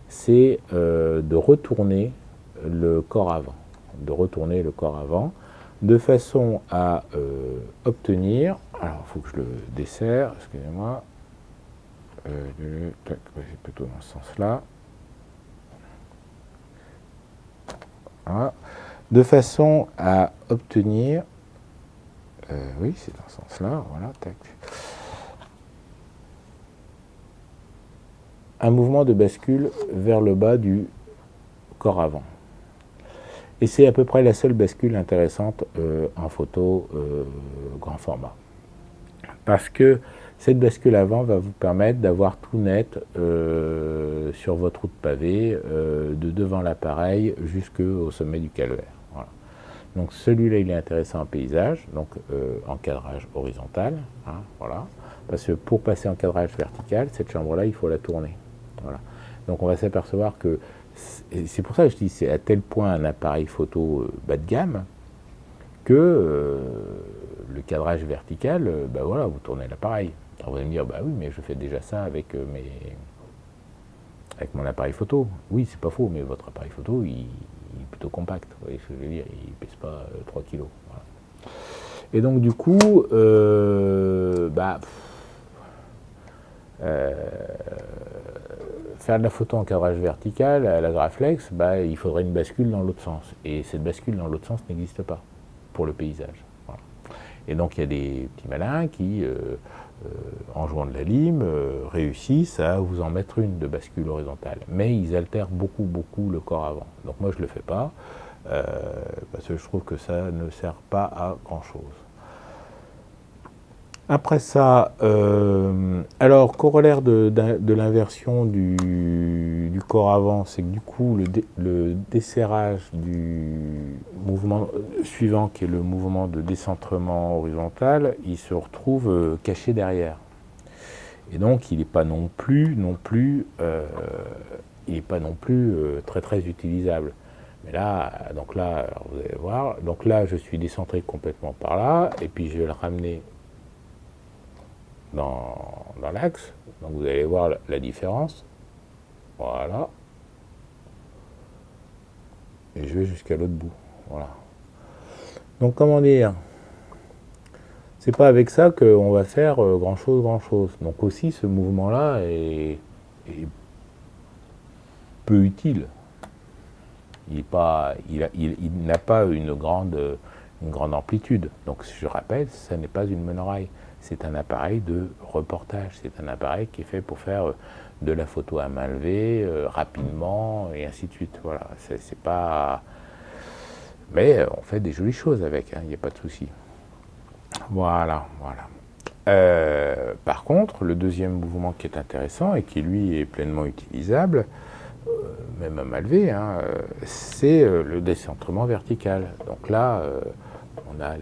c'est de retourner le corps avant. De façon à obtenir, alors il faut que je le desserre, excusez-moi, c'est plutôt dans ce sens-là, voilà. De façon à obtenir, oui c'est dans ce sens-là, voilà, tac, un mouvement de bascule vers le bas du corps avant. Et c'est à peu près la seule bascule intéressante en photo grand format. Parce que cette bascule avant va vous permettre d'avoir tout net sur votre route pavée, de devant l'appareil jusqu'au sommet du calvaire. Voilà. Donc celui-là, il est intéressant en paysage, donc en cadrage horizontal. Hein, voilà. Parce que pour passer en cadrage vertical, cette chambre-là, il faut la tourner. Voilà. Donc on va s'apercevoir que, c'est pour ça que je dis, c'est à tel point un appareil photo bas de gamme, que le cadrage vertical, ben voilà, vous tournez l'appareil. Alors vous allez me dire, bah oui, mais je fais déjà ça avec mon appareil photo. Oui, c'est pas faux, mais votre appareil photo, il est plutôt compact. Vous voyez ce que je veux dire, il ne pèse pas 3 kilos. Voilà. Et donc du coup, faire de la photo en cadrage vertical à la Graflex, bah, il faudrait une bascule dans l'autre sens. Et cette bascule dans l'autre sens n'existe pas pour le paysage. Voilà. Et donc il y a des petits malins qui, en jouant de la lime, réussissent à vous en mettre une de bascule horizontale. Mais ils altèrent beaucoup le corps avant. Donc moi je ne le fais pas, parce que je trouve que ça ne sert pas à grand chose. Après ça, alors corollaire de l'inversion du corps avant, c'est que du coup le desserrage du mouvement suivant, qui est le mouvement de décentrement horizontal, il se retrouve caché derrière. Et donc il n'est pas non plus très utilisable. Mais là, donc là, alors vous allez voir, donc là je suis décentré complètement par là, et puis je vais le ramener dans l'axe, donc vous allez voir la différence, voilà, et je vais jusqu'à l'autre bout, voilà. Donc comment dire, c'est pas avec ça qu'on va faire grand chose, donc aussi ce mouvement-là est peu utile, il n'a pas une grande amplitude, donc je rappelle, ça n'est pas une monorail. C'est un appareil de reportage, c'est un appareil qui est fait pour faire de la photo à main levée, rapidement, et ainsi de suite. Voilà, c'est pas... Mais on fait des jolies choses avec, il n'y a pas de souci. Voilà. Par contre, le deuxième mouvement qui est intéressant, et qui lui est pleinement utilisable, même à main levée, c'est le décentrement vertical. Donc là, on a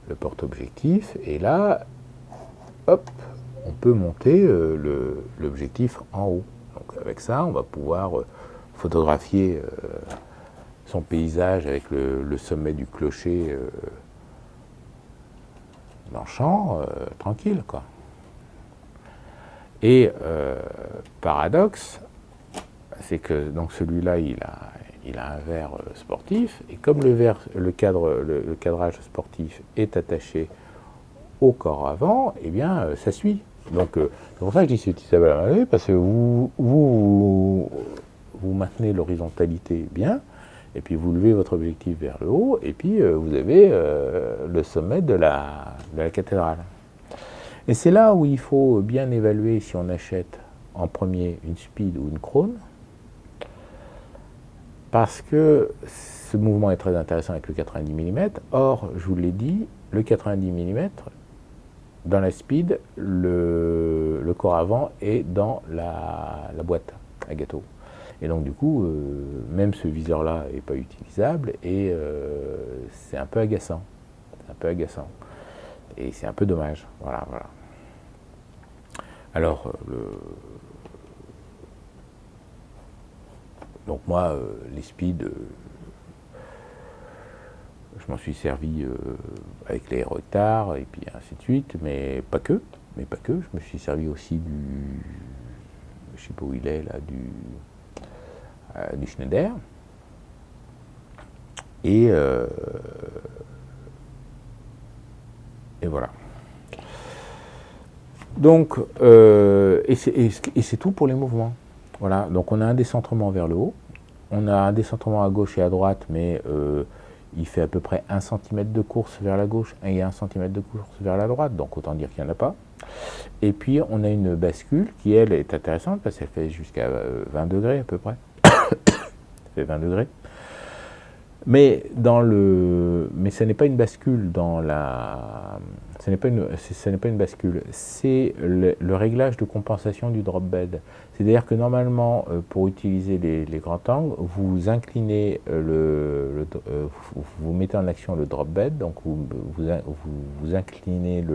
le porte-objectif, et là, hop, on peut monter l'objectif en haut. Donc avec ça, on va pouvoir photographier son paysage avec le sommet du clocher dans le champ, tranquille, quoi. Et paradoxe, c'est que donc celui-là, il a un verre sportif, et comme le cadrage sportif est attaché au corps avant, eh bien ça suit. Donc c'est pour ça que je dis c'est utilisable à la main, parce que vous maintenez l'horizontalité bien, et puis vous levez votre objectif vers le haut, et puis vous avez le sommet de la cathédrale. Et c'est là où il faut bien évaluer si on achète en premier une speed ou une Krone, parce que ce mouvement est très intéressant avec le 90 mm. Or, je vous l'ai dit, le 90 mm, dans la speed, le corps avant est dans la boîte à gâteau. Et donc du coup, même ce viseur-là n'est pas utilisable, et c'est un peu agaçant. Et c'est un peu dommage. Voilà. Alors, donc moi, les speeds, je m'en suis servi avec les retards et puis ainsi de suite, mais pas que. Je me suis servi aussi je sais pas où il est là, du Schneider. Et voilà. Donc, et c'est tout pour les mouvements. Voilà, donc on a un décentrement vers le haut, on a un décentrement à gauche et à droite, mais il fait à peu près 1 cm de course vers la gauche et 1 cm de course vers la droite, donc autant dire qu'il n'y en a pas. Et puis on a une bascule qui, elle, est intéressante parce qu'elle fait jusqu'à 20 degrés à peu près. Ça fait 20 degrés. Mais ce n'est pas une bascule ce n'est pas une bascule, c'est le réglage de compensation du drop bed. C'est-à-dire que normalement, pour utiliser les grands angles, vous inclinez vous mettez en action le drop bed, donc vous inclinez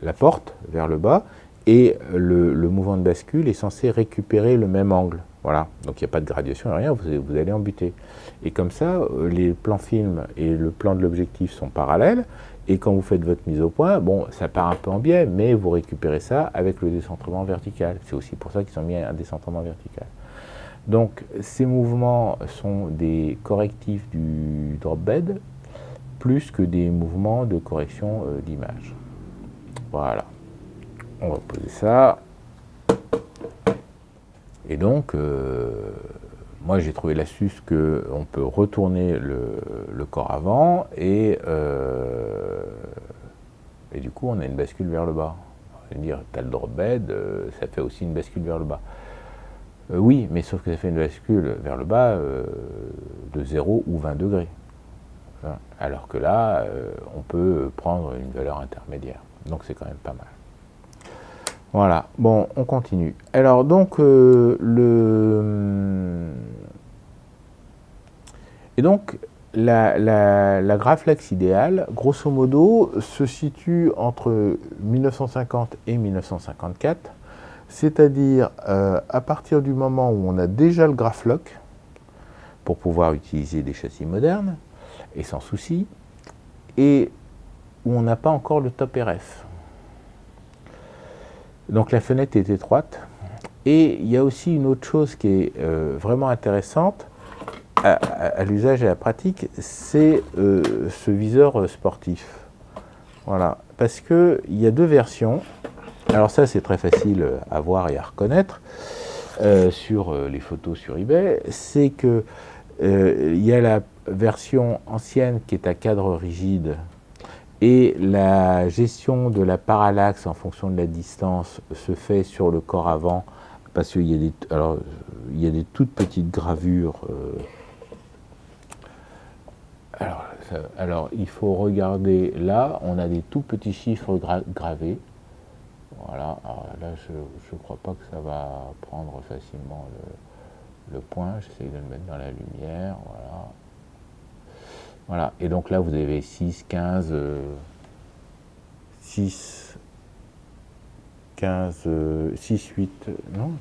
la porte vers le bas, et le mouvement de bascule est censé récupérer le même angle. Voilà, donc il n'y a pas de graduation, rien, vous allez en buter. Et comme ça, les plans film et le plan de l'objectif sont parallèles, et quand vous faites votre mise au point, bon, ça part un peu en biais, mais vous récupérez ça avec le décentrement vertical. C'est aussi pour ça qu'ils ont mis un décentrement vertical. Donc ces mouvements sont des correctifs du drop bed, plus que des mouvements de correction d'image. Voilà, on va poser ça. Et donc, moi j'ai trouvé l'astuce qu'on peut retourner le corps avant et du coup on a une bascule vers le bas. On va dire, tu as le drop bed, ça fait aussi une bascule vers le bas. Oui, mais sauf que ça fait une bascule vers le bas de 0 ou 20 degrés. Alors que là, on peut prendre une valeur intermédiaire. Donc c'est quand même pas mal. Voilà, bon, on continue. Alors donc, et donc, la Graflex idéale, grosso modo, se situe entre 1950 et 1954, c'est-à-dire à partir du moment où on a déjà le Graflock, pour pouvoir utiliser des châssis modernes, et sans souci, et où on n'a pas encore le top RF. Donc la fenêtre est étroite. Et il y a aussi une autre chose qui est vraiment intéressante à l'usage et à la pratique, c'est ce viseur sportif. Voilà, parce qu'il y a deux versions. Alors ça, c'est très facile à voir et à reconnaître sur les photos sur eBay. C'est que il y a la version ancienne qui est à cadre rigide, et la gestion de la parallaxe en fonction de la distance se fait sur le corps avant, parce qu'il y a des toutes petites gravures. Alors, il faut regarder là, on a des tout petits chiffres gravés. Voilà, alors là je ne crois pas que ça va prendre facilement le point, j'essaie de le mettre dans la lumière, voilà. Voilà, et donc là vous avez 6, 15, 6, 15, 6, 8, non,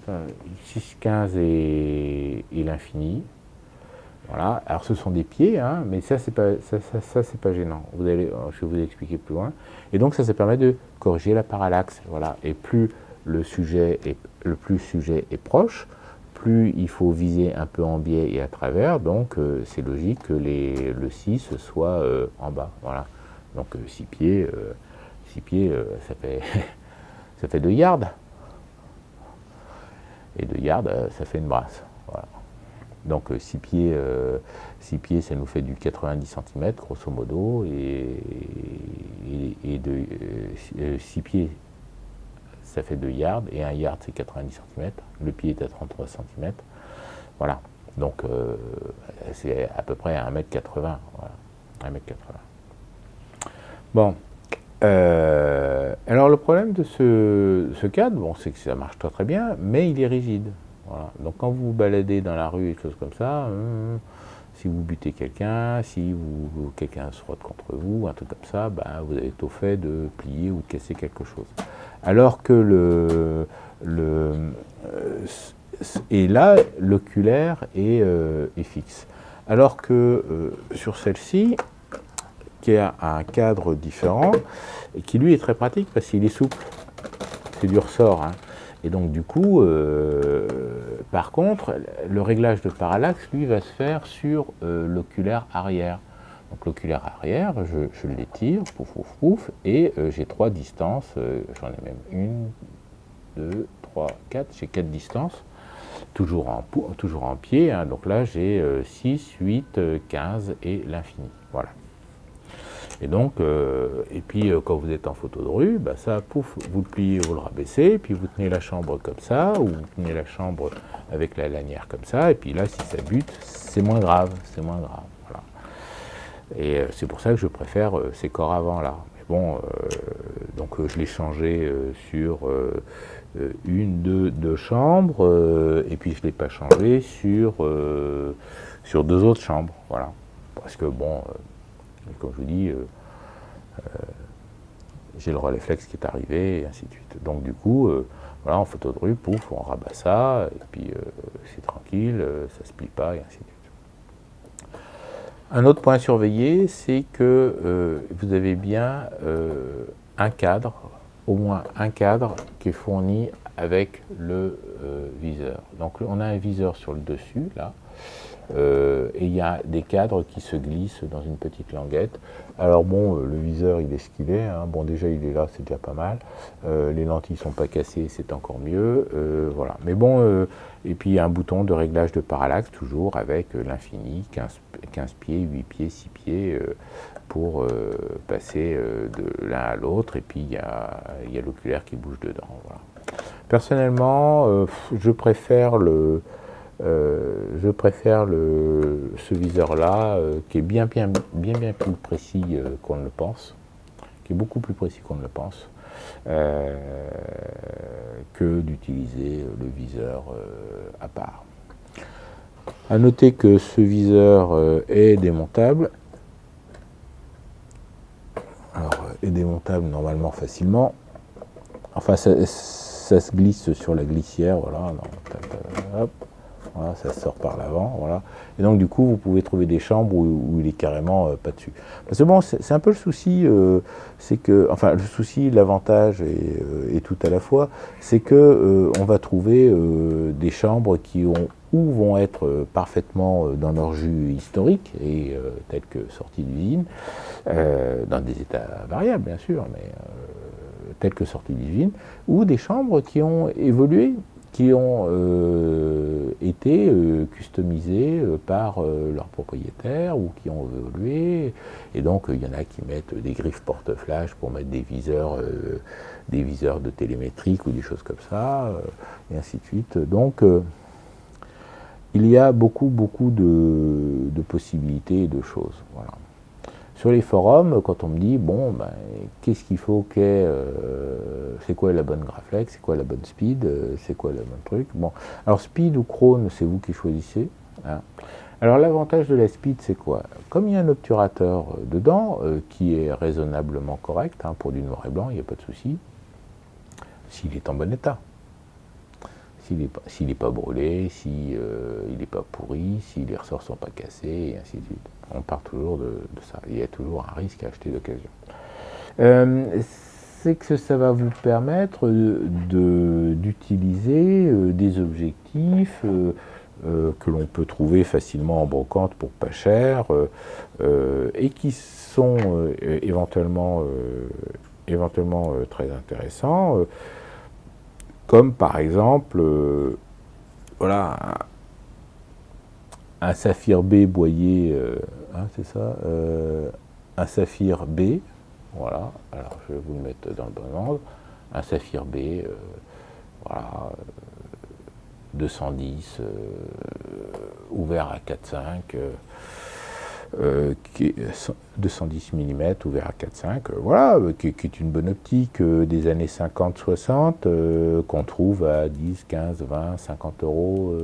6, 15 et l'infini. Voilà, alors ce sont des pieds, hein, mais ça c'est pas gênant. Je vais vous expliquer plus loin. Et donc ça permet de corriger la parallaxe. Voilà, et plus le sujet est proche, plus il faut viser un peu en biais et à travers, donc c'est logique que le 6 soit en bas. Voilà. Donc 6 pieds, ça fait ça fait 2 yards. Et 2 yards, ça fait une brasse. Voilà. Donc 6 pieds, ça nous fait du 90 cm, grosso modo, et 6 pieds, ça fait 2 yards, et 1 yard, c'est 90 cm. Le pied est à 33 cm. Voilà. Donc, c'est à peu près 1,80 m. Voilà. 1,80 m. Bon. Alors, le problème de ce cadre, bon, c'est que ça marche très très bien, mais il est rigide. Voilà. Donc, quand vous vous baladez dans la rue et des choses comme ça, si vous butez quelqu'un, si quelqu'un se frotte contre vous, un truc comme ça, ben, vous avez au fait de plier ou de casser quelque chose. Alors que et là, l'oculaire est fixe. Alors que sur celle-ci, qui a un cadre différent, et qui lui est très pratique parce qu'il est souple, c'est du ressort. Hein. Et donc du coup, par contre, le réglage de parallaxe, lui, va se faire sur l'oculaire arrière. Donc l'oculaire arrière, je l'étire, pouf, pouf, pouf, et j'ai 3 distances, j'en ai même 1, 2, 3, 4, j'ai 4 distances, toujours en pied, hein. Donc là j'ai 6, 8, 15 et l'infini, voilà. Et donc, et puis quand vous êtes en photo de rue, bah ça, pouf, vous le pliez, vous le rabaissez, puis vous tenez la chambre comme ça, ou vous tenez la chambre avec la lanière comme ça, et puis là, si ça bute, c'est moins grave, voilà. Et c'est pour ça que je préfère ces corps avant là. Mais bon, donc je l'ai changé sur deux chambres, et puis je ne l'ai pas changé sur 2 autres chambres, voilà. Parce que bon, comme je vous dis, j'ai le Rolleiflex qui est arrivé, et ainsi de suite. Donc du coup, voilà, en photo de rue, pouf, on rabat ça, et puis c'est tranquille, ça ne se plie pas, et ainsi de suite. Un autre point à surveiller, c'est que vous avez bien un cadre, au moins un cadre, qui est fourni avec le viseur. Donc on a un viseur sur le dessus, là, et il y a des cadres qui se glissent dans une petite languette. Alors bon, le viseur il est ce qu'il est, hein. Bon déjà il est là, c'est déjà pas mal, les lentilles sont pas cassées, c'est encore mieux, voilà. Mais bon, et puis il y a un bouton de réglage de parallaxe, toujours avec l'infini, 15 pieds, 8 pieds, 6 pieds, pour passer de l'un à l'autre, et puis il y a l'oculaire qui bouge dedans, voilà. Personnellement, je préfère ce viseur-là, qui est bien plus précis qu'on ne le pense, qui est beaucoup plus précis qu'on ne le pense, que d'utiliser le viseur à part. À noter que ce viseur est démontable. Alors, est démontable normalement facilement. Enfin, ça se glisse sur la glissière, voilà. Hop. Voilà, ça sort par l'avant, voilà. Et donc du coup, vous pouvez trouver des chambres où il est carrément pas dessus. Parce que bon, c'est un peu le souci, c'est que, enfin le souci, l'avantage et tout à la fois, c'est que on va trouver des chambres où vont être parfaitement dans leur jus historique et telles que sorties d'usine, dans des états variables bien sûr, mais telles que sorties d'usine, ou des chambres qui ont évolué, qui ont été customisés par leurs propriétaires ou qui ont évolué. Et donc, il y en a qui mettent des griffes porte-flash pour mettre des viseurs de télémétrique ou des choses comme ça, et ainsi de suite. Donc, il y a beaucoup de possibilités et de choses. Voilà. Sur les forums, quand on me dit, bon, ben, qu'est-ce qu'il faut c'est quoi la bonne Graflex, c'est quoi la bonne speed, c'est quoi le bon truc. Bon, alors speed ou Krone, c'est vous qui choisissez. Hein. Alors l'avantage de la speed, c'est quoi? Comme il y a un obturateur dedans, qui est raisonnablement correct, hein, pour du noir et blanc, il n'y a pas de souci, s'il est en bon état. S'il n'est pas brûlé, s'il n'est pas pourri, si les ressorts ne sont pas cassés, et ainsi de suite. On part toujours de ça. Il y a toujours un risque à acheter d'occasion. C'est que ça va vous permettre d'utiliser des objectifs que l'on peut trouver facilement en brocante pour pas cher, et qui sont éventuellement très intéressants. Comme par exemple, voilà, un saphir B boyé, hein, c'est ça, un saphir B, voilà, alors je vais vous le mettre dans le bon ordre, un saphir B, voilà, 210, ouvert à 4,5, 210 mm ouvert à 4,5, voilà, qui est une bonne optique des années 50-60, qu'on trouve à 10, 15, 20, 50 euros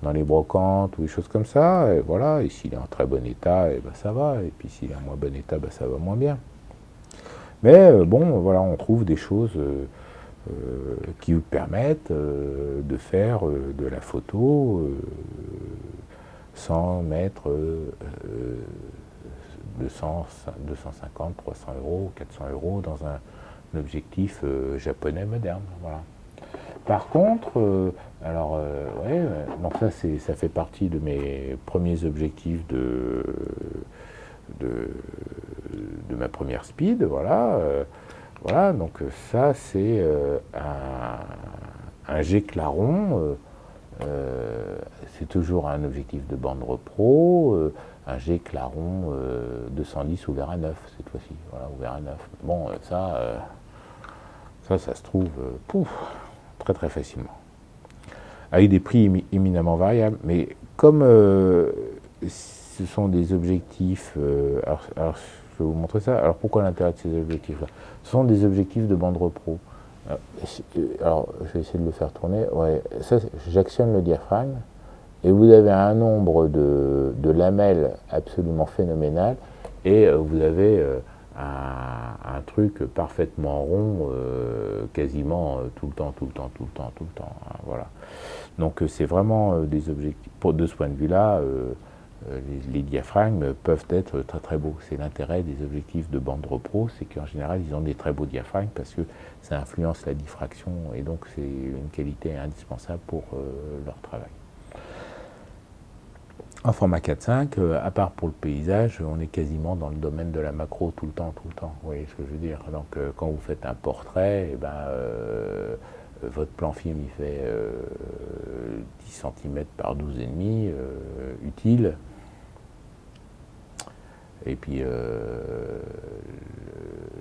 dans les brocantes ou des choses comme ça, et voilà, et s'il est en très bon état, et ben ça va, et puis s'il est en moins bon état, ben ça va moins bien. Mais bon, voilà, on trouve des choses qui vous permettent de faire de la photo sans mettre 200, 250, 300 euros, 400 euros dans un objectif japonais moderne. Voilà. Par contre, ouais, donc ça fait partie de mes premiers objectifs de, de ma première speed, voilà. Voilà, donc ça c'est un G Claron, c'est toujours un objectif de bande repro, un G Claron 210 ouvert à 9 cette fois-ci, voilà, ouvert à 9. Bon, ça se trouve très très facilement. Avec des prix éminemment variables, mais comme ce sont des objectifs, alors je vais vous montrer ça. Alors pourquoi l'intérêt de ces objectifs-là? Ce sont des objectifs de bande repro. Alors je vais essayer de le faire tourner. Ouais, ça, j'actionne le diaphragme et vous avez un nombre de lamelles absolument phénoménal et vous avez un truc parfaitement rond, quasiment tout le temps, hein, voilà. Donc c'est vraiment des objectifs. De ce point de vue-là, les diaphragmes peuvent être très très beaux. C'est l'intérêt des objectifs de bande repro, c'est qu'en général ils ont des très beaux diaphragmes parce que ça influence la diffraction et donc c'est une qualité indispensable pour leur travail. En format 4.5, à part pour le paysage, on est quasiment dans le domaine de la macro tout le temps. Vous voyez ce que je veux dire? Donc quand vous faites un portrait, votre plan film il fait 10 cm par 12,5, utile. Et puis,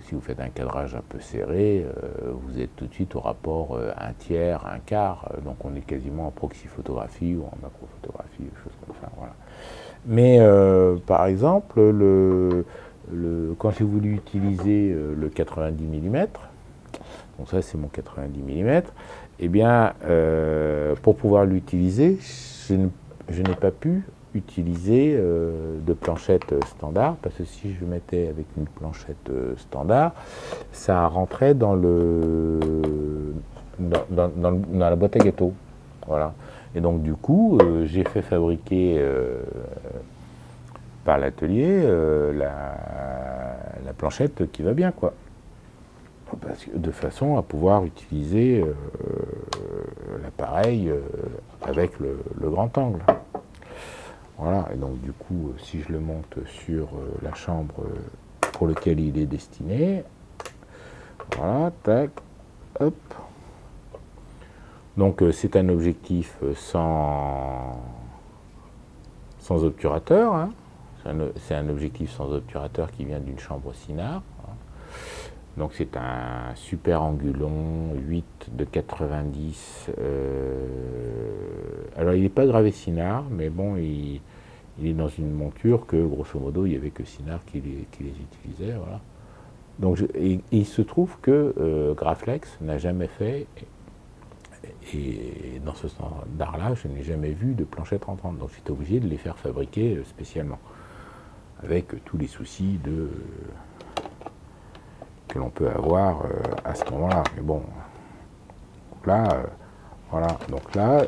si vous faites un cadrage un peu serré, vous êtes tout de suite au rapport 1/3, 1/4. Donc, on est quasiment en proxy-photographie ou en macro-photographie, des choses comme ça. Voilà. Mais, par exemple, quand j'ai voulu utiliser le 90 mm, donc ça, c'est mon 90 mm, eh bien, pour pouvoir l'utiliser, je n'ai pas pu utiliser de planchette standard, parce que si je mettais avec une planchette standard, ça rentrait dans la boîte à gâteaux. Voilà. Et donc du coup, j'ai fait fabriquer par l'atelier la planchette qui va bien, quoi. De façon à pouvoir utiliser l'appareil avec le grand angle. Voilà, et donc du coup, si je le monte sur la chambre pour laquelle il est destiné, voilà, tac, hop. Donc c'est un objectif sans obturateur, hein. C'est un objectif sans obturateur qui vient d'une chambre Sinar. Hein. Donc c'est un super angulon 8 de 90. Alors il n'est pas gravé Sinar, mais bon, il est dans une monture que grosso modo il n'y avait que Sinar qui les utilisait. Voilà. Donc il se trouve que Graflex n'a jamais fait, et dans ce standard-là, je n'ai jamais vu de planchette rentrante. Donc j'étais obligé de les faire fabriquer spécialement, avec tous les soucis que l'on peut avoir à ce moment-là. Mais bon, donc là, voilà. Donc là,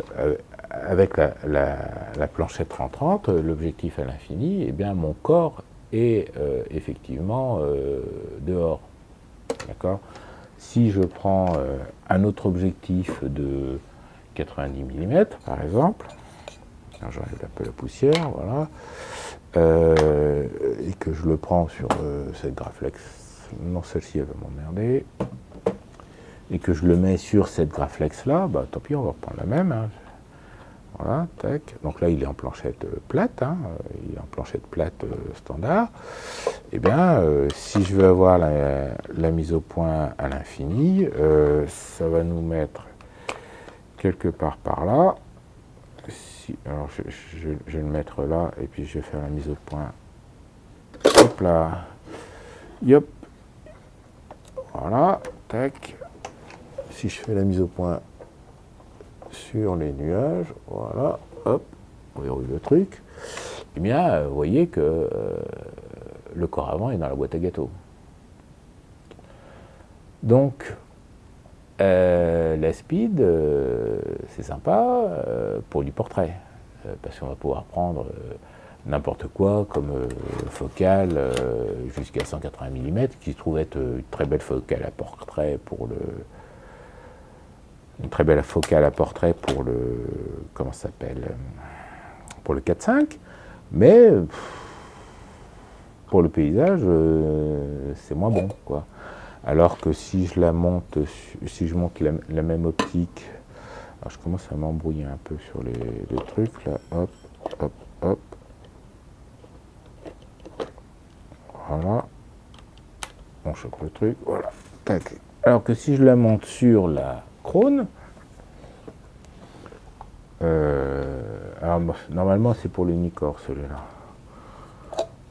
avec la planchette rentrante, l'objectif à l'infini, eh bien mon corps est effectivement dehors. D'accord? Si je prends un autre objectif de 90 mm, par exemple, j'enlève un peu la poussière, voilà, et que je le prends sur cette Graflex, non, celle-ci elle va m'emmerder, et que je le mets sur cette Graflex là, bah tant pis, on va reprendre la même. Hein. Voilà, tac. Donc là, il est en planchette plate, hein, il est en planchette plate standard. Eh bien, si je veux avoir la mise au point à l'infini, ça va nous mettre quelque part par là. Alors, je vais le mettre là, et puis je vais faire la mise au point. Hop là. Yop. Voilà, tac. Si je fais la mise au point sur les nuages, voilà, hop, on verrouille le truc, eh bien, vous voyez que le corps avant est dans la boîte à gâteaux. Donc, la speed, c'est sympa pour du portrait, parce qu'on va pouvoir prendre n'importe quoi comme focale jusqu'à 180 mm, qui se trouve être une très belle focale à portrait pour comment ça s'appelle, pour le 4.5, mais pour le paysage, c'est moins bon, quoi. Alors que si je la monte, si je monte la même optique, alors je commence à m'embrouiller un peu sur les trucs là, hop, hop, hop, voilà, on chope le truc, voilà, tac. Alors que si je la monte sur la Krone, alors normalement c'est pour le Nikkor celui-là.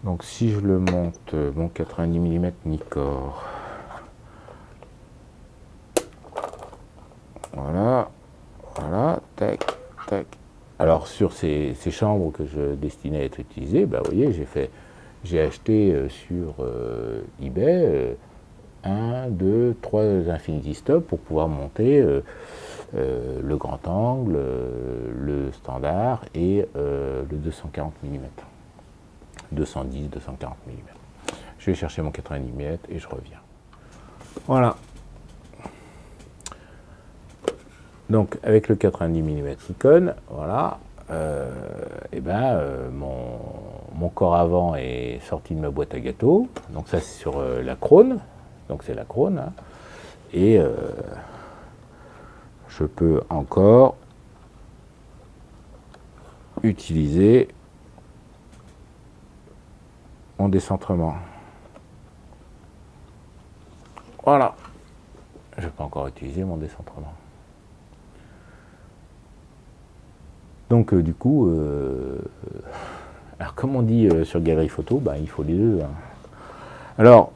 Donc si je le monte, mon 90 mm Nikkor, voilà, voilà, tac, tac. Alors sur ces chambres que je destinais à être utilisées, bah, vous voyez, j'ai acheté sur eBay 1, 2, 3 Infinity Stop pour pouvoir monter le grand angle, le standard et le 240 mm. 210, 240 mm. Je vais chercher mon 90 mm et je reviens. Voilà. Donc avec le 90 mm Nikon, voilà, mon corps avant est sorti de ma boîte à gâteaux. Donc ça c'est sur la Krone, donc c'est la Krone, hein. Et je peux encore utiliser mon décentrement. Voilà, je peux encore utiliser mon décentrement. Donc du coup, alors comme on dit sur Galerie Photo, bah, il faut les deux, hein. Alors,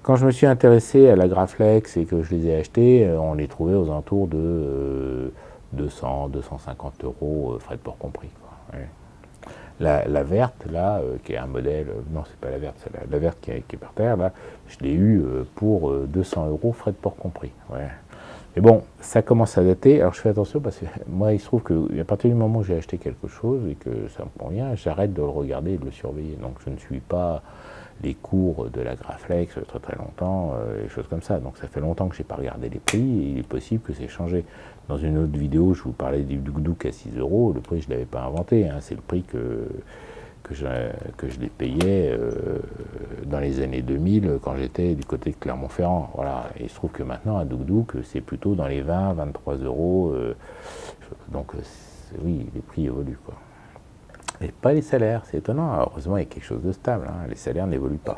quand je me suis intéressé à la Graflex et que je les ai achetés, on les trouvait aux alentours de 200, 250 euros, frais de port compris, quoi. Ouais. La verte, là, qui est un modèle, non, c'est pas la verte, c'est la verte qui est par terre, là, je l'ai eu pour 200 euros, frais de port compris. Ouais. Mais bon, ça commence à dater. Alors je fais attention parce que moi, il se trouve qu'à partir du moment où j'ai acheté quelque chose et que ça me convient, j'arrête de le regarder et de le surveiller. Donc je ne suis pas les cours de la Graflex très très longtemps, et choses comme ça. Donc ça fait longtemps que je n'ai pas regardé les prix et il est possible que c'est changé. Dans une autre vidéo, je vous parlais du Douk à 6 euros. Le prix, je ne l'avais pas inventé, hein. C'est le prix que je les payais dans les années 2000 quand j'étais du côté de Clermont-Ferrand. Voilà. Et il se trouve que maintenant, un Douk, c'est plutôt dans les 20, 23 euros. Donc oui, les prix évoluent, quoi. Et pas les salaires, c'est étonnant. Alors, heureusement, il y a quelque chose de stable, hein. Les salaires n'évoluent pas.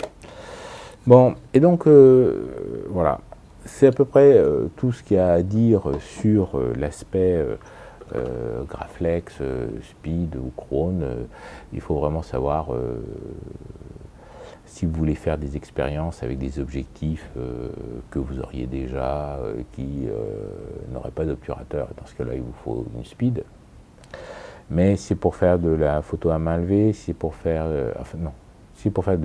Bon, et donc, voilà. C'est à peu près tout ce qu'il y a à dire sur l'aspect Graflex, Speed ou Krone. Il faut vraiment savoir si vous voulez faire des expériences avec des objectifs que vous auriez déjà, qui n'auraient pas d'obturateur. Dans ce cas-là, il vous faut une Speed. Mais c'est pour faire de la photo à main levée, c'est pour faire, c'est pour faire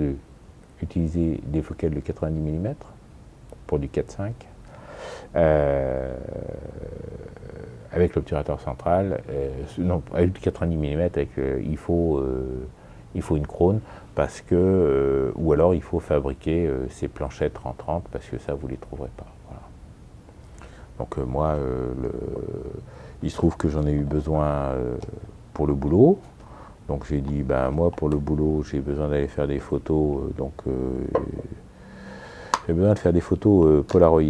utiliser des focales de 90 mm pour du 4.5 avec l'obturateur central, non, avec du 90 mm, il faut une Krone parce que, ou alors il faut fabriquer ces planchettes 30-30 parce que ça vous les trouverez pas. Voilà. Donc moi, il se trouve que j'en ai eu besoin pour le boulot. Donc j'ai dit, ben moi pour le boulot, j'ai besoin d'aller faire des photos, j'ai besoin de faire des photos Polaroid.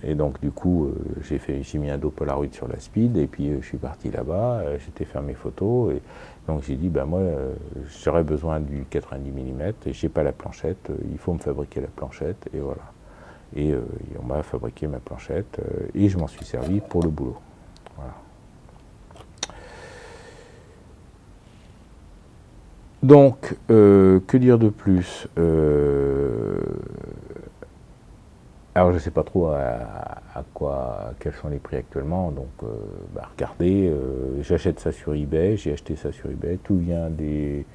Et donc du coup, j'ai mis un dos Polaroid sur la Speed, et puis je suis parti là-bas, j'étais faire mes photos, et donc j'ai dit, ben moi, j'aurais besoin du 90 mm, et j'ai pas la planchette, il faut me fabriquer la planchette, et voilà. Et on m'a fabriqué ma planchette, et je m'en suis servi pour le boulot. Voilà. Donc, que dire de plus? Alors, je ne sais pas trop quels sont les prix actuellement, donc regardez, j'achète ça sur eBay, j'ai acheté ça sur eBay, tout vient des...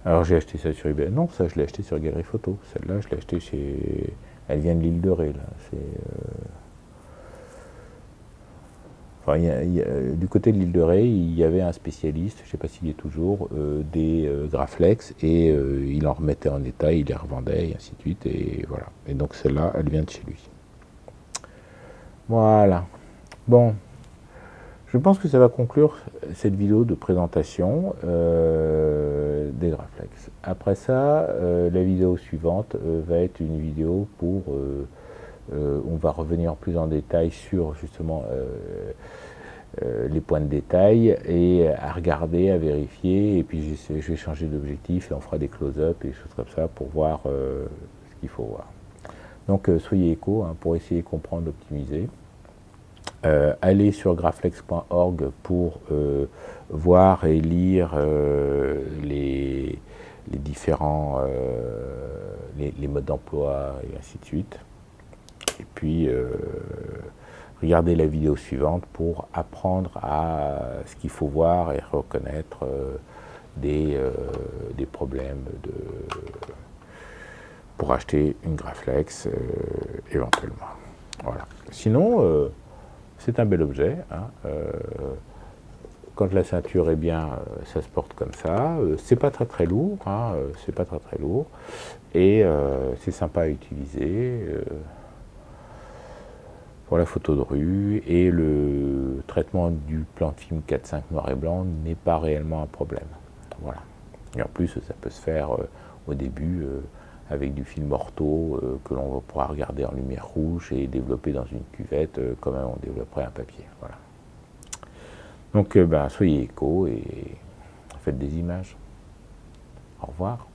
Alors, j'ai acheté ça sur eBay, non, ça je l'ai acheté sur Galerie Photo, celle-là je l'ai acheté chez Elle vient de l'île de Ré, là. Enfin, du côté de l'île de Ré, il y avait un spécialiste, je ne sais pas s'il y est toujours, des Graflex, et il en remettait en état, il les revendait, et ainsi de suite, et voilà. Et donc celle-là, elle vient de chez lui. Voilà. Bon, je pense que ça va conclure cette vidéo de présentation des Graflex. Après ça, la vidéo suivante va être une vidéo pour... on va revenir plus en détail sur justement les points de détail et à regarder, à vérifier, et puis je vais changer d'objectif et on fera des close-up et des choses comme ça pour voir ce qu'il faut voir. Donc soyez éco hein, pour essayer de comprendre, optimiser. Allez sur graflex.org pour voir et lire les différents les modes d'emploi et ainsi de suite. Et puis regardez la vidéo suivante pour apprendre à ce qu'il faut voir et reconnaître des problèmes pour acheter une Graflex éventuellement. Voilà. Sinon, c'est un bel objet. Hein, quand la ceinture est bien, ça se porte comme ça. C'est pas très lourd. Hein, c'est pas très lourd. Et c'est sympa à utiliser. Pour la photo de rue, et le traitement du plan de film 4.5 noir et blanc n'est pas réellement un problème. Voilà. Et en plus, ça peut se faire au début avec du film ortho que l'on pourra regarder en lumière rouge et développer dans une cuvette comme on développerait un papier. Voilà. Donc, soyez éco et faites des images. Au revoir.